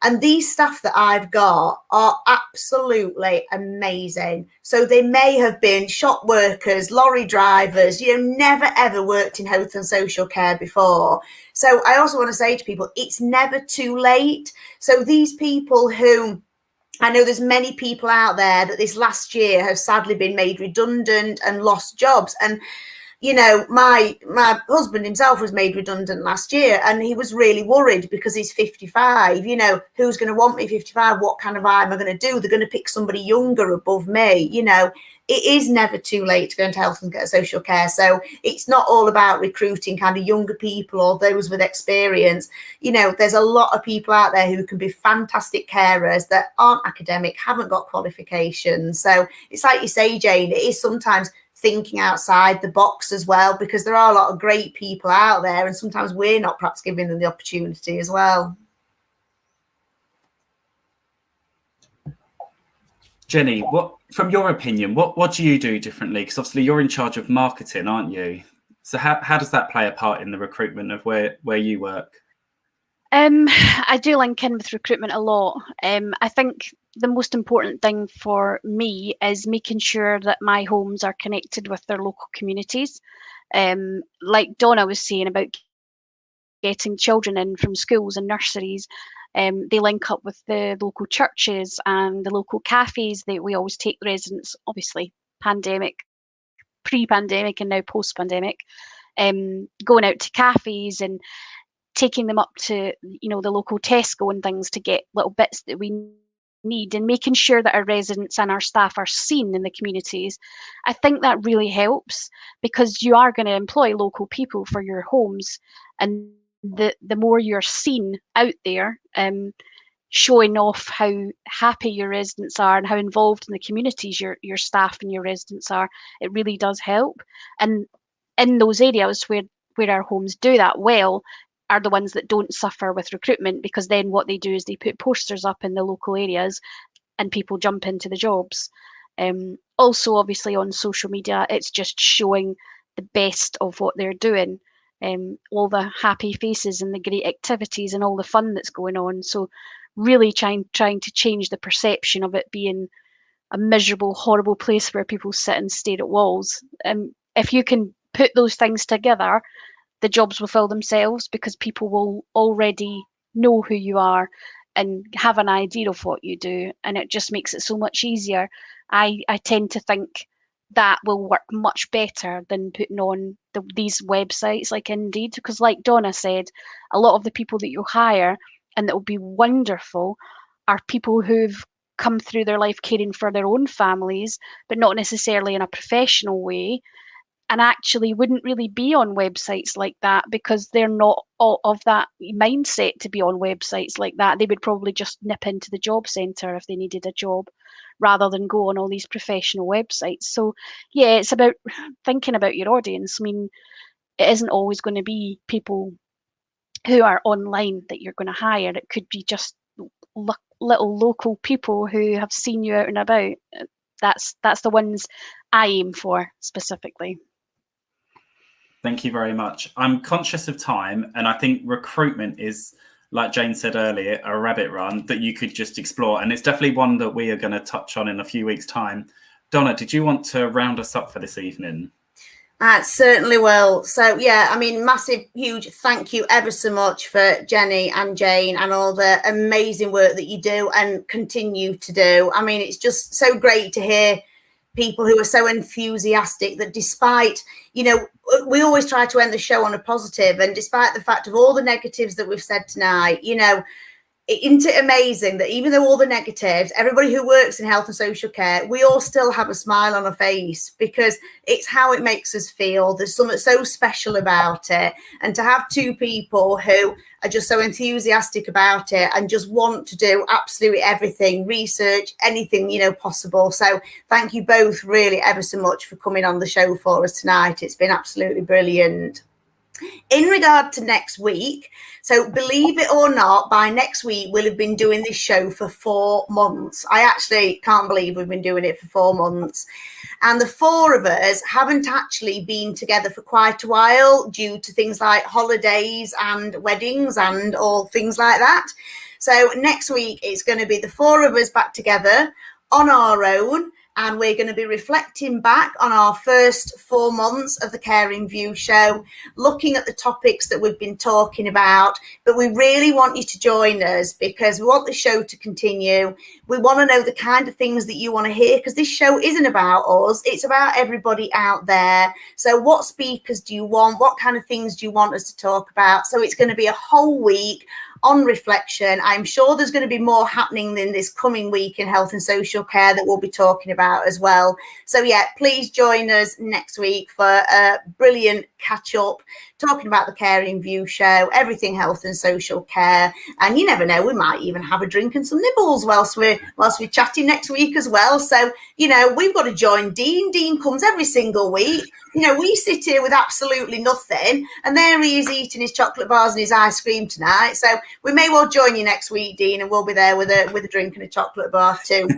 And these staff that I've got are absolutely amazing. So they may have been shop workers, lorry drivers, never, ever worked in health and social care before. So I also want to say to people, it's never too late. So these people who, I know there's many people out there that this last year have sadly been made redundant and lost jobs. And my husband himself was made redundant last year, and he was really worried because he's 55. Who's going to want me 55? What kind of eye am I going to do? They're going to pick somebody younger above me. It is never too late to go into health and social care. So it's not all about recruiting kind of younger people or those with experience. There's a lot of people out there who can be fantastic carers that aren't academic, haven't got qualifications. So it's like you say, Jane, it is sometimes thinking outside the box as well, because there are a lot of great people out there, and sometimes we're not perhaps giving them the opportunity as well. Jenny, from your opinion, what do you do differently? Because obviously you're in charge of marketing, aren't you? So how does that play a part in the recruitment of where you work? I do link in with recruitment a lot. I think the most important thing for me is making sure that my homes are connected with their local communities. Like Donna was saying about getting children in from schools and nurseries, they link up with the local churches and the local cafes. We always take the residents, obviously, pre-pandemic and now post-pandemic, going out to cafes and taking them up to, the local Tesco and things to get little bits that we need, and making sure that our residents and our staff are seen in the communities. I think that really helps, because you are going to employ local people for your homes, and the more you're seen out there, showing off how happy your residents are and how involved in the communities your staff and your residents are, it really does help. And in those areas where our homes do that well are the ones that don't suffer with recruitment, because then what they do is they put posters up in the local areas and people jump into the jobs. Also, obviously, on social media, it's just showing the best of what they're doing, all the happy faces and the great activities and all the fun that's going on. So really trying to change the perception of it being a miserable, horrible place where people sit and stare at walls. If you can put those things together, the jobs will fill themselves, because people will already know who you are and have an idea of what you do, and it just makes it so much easier. I tend to think that will work much better than putting on these websites like Indeed, because like Donna said, a lot of the people that you hire and that will be wonderful are people who've come through their life caring for their own families, but not necessarily in a professional way, and actually wouldn't really be on websites like that, because they're not of that mindset to be on websites like that. They would probably just nip into the job centre if they needed a job, rather than go on all these professional websites. So yeah, it's about thinking about your audience. I mean, it isn't always going to be people who are online that you're going to hire. It could be just little local people who have seen you out and about. That's the ones I aim for specifically. Thank you very much. I'm conscious of time, and I think recruitment is, like Jane said earlier, a rabbit run that you could just explore. And it's definitely one that we are going to touch on in a few weeks' time. Donna, did you want to round us up for this evening? Certainly will. So yeah, I mean, massive, huge thank you ever so much for Jenny and Jane and all the amazing work that you do and continue to do. I mean, it's just so great to hear people who are so enthusiastic that despite, we always try to end the show on a positive, and despite the fact of all the negatives that we've said tonight, isn't it amazing that even though all the negatives, everybody who works in health and social care, we all still have a smile on our face, because it's how it makes us feel. There's something so special about it. And to have two people who are just so enthusiastic about it and just want to do absolutely everything, research, anything, possible. So thank you both really ever so much for coming on the show for us tonight. It's been absolutely brilliant. In regard to next week, so believe it or not, by next week we'll have been doing this show for 4 months. I actually can't believe we've been doing it for 4 months. And the four of us haven't actually been together for quite a while due to things like holidays and weddings and all things like that. So next week it's going to be the four of us back together on our own. And we're going to be reflecting back on our first 4 months of the Care in View show, looking at the topics that we've been talking about. But we really want you to join us, because we want the show to continue. We want to know the kind of things that you want to hear, because this show isn't about us. It's about everybody out there. So what speakers do you want? What kind of things do you want us to talk about? So it's going to be a whole week on reflection. I'm sure there's going to be more happening in this coming week in health and social care that we'll be talking about as well. So yeah, please join us next week for a brilliant catch up, talking about the Care in View show, everything health and social care. And you never know, we might even have a drink and some nibbles whilst we're chatting next week as well. So, we've got to join Dean. Dean comes every single week. We sit here with absolutely nothing, and there he is eating his chocolate bars and his ice cream tonight. So we may well join you next week, Dean, and we'll be there with a drink and a chocolate bar too.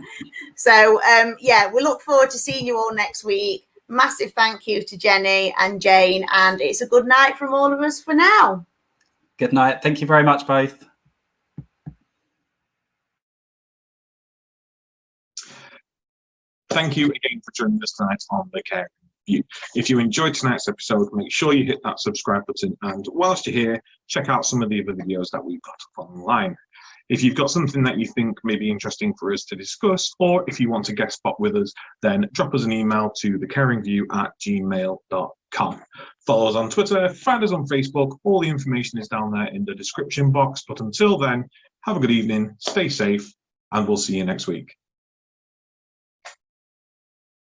So yeah, we look forward to seeing you all next week. massive thank you to Jenny and Jane, and it's a good night from all of us for now. Good night. Thank you very much, both. Thank you again for joining us tonight on The Caring View. If you enjoyed tonight's episode, make sure you hit that subscribe button, and whilst you're here, check out some of the other videos that we've got up online. If you've got something that you think may be interesting for us to discuss, or if you want to guest spot with us, then drop us an email to thecaringview@gmail.com. Follow us on Twitter, find us on Facebook. All the information is down there in the description box. But until then, have a good evening, stay safe, and we'll see you next week.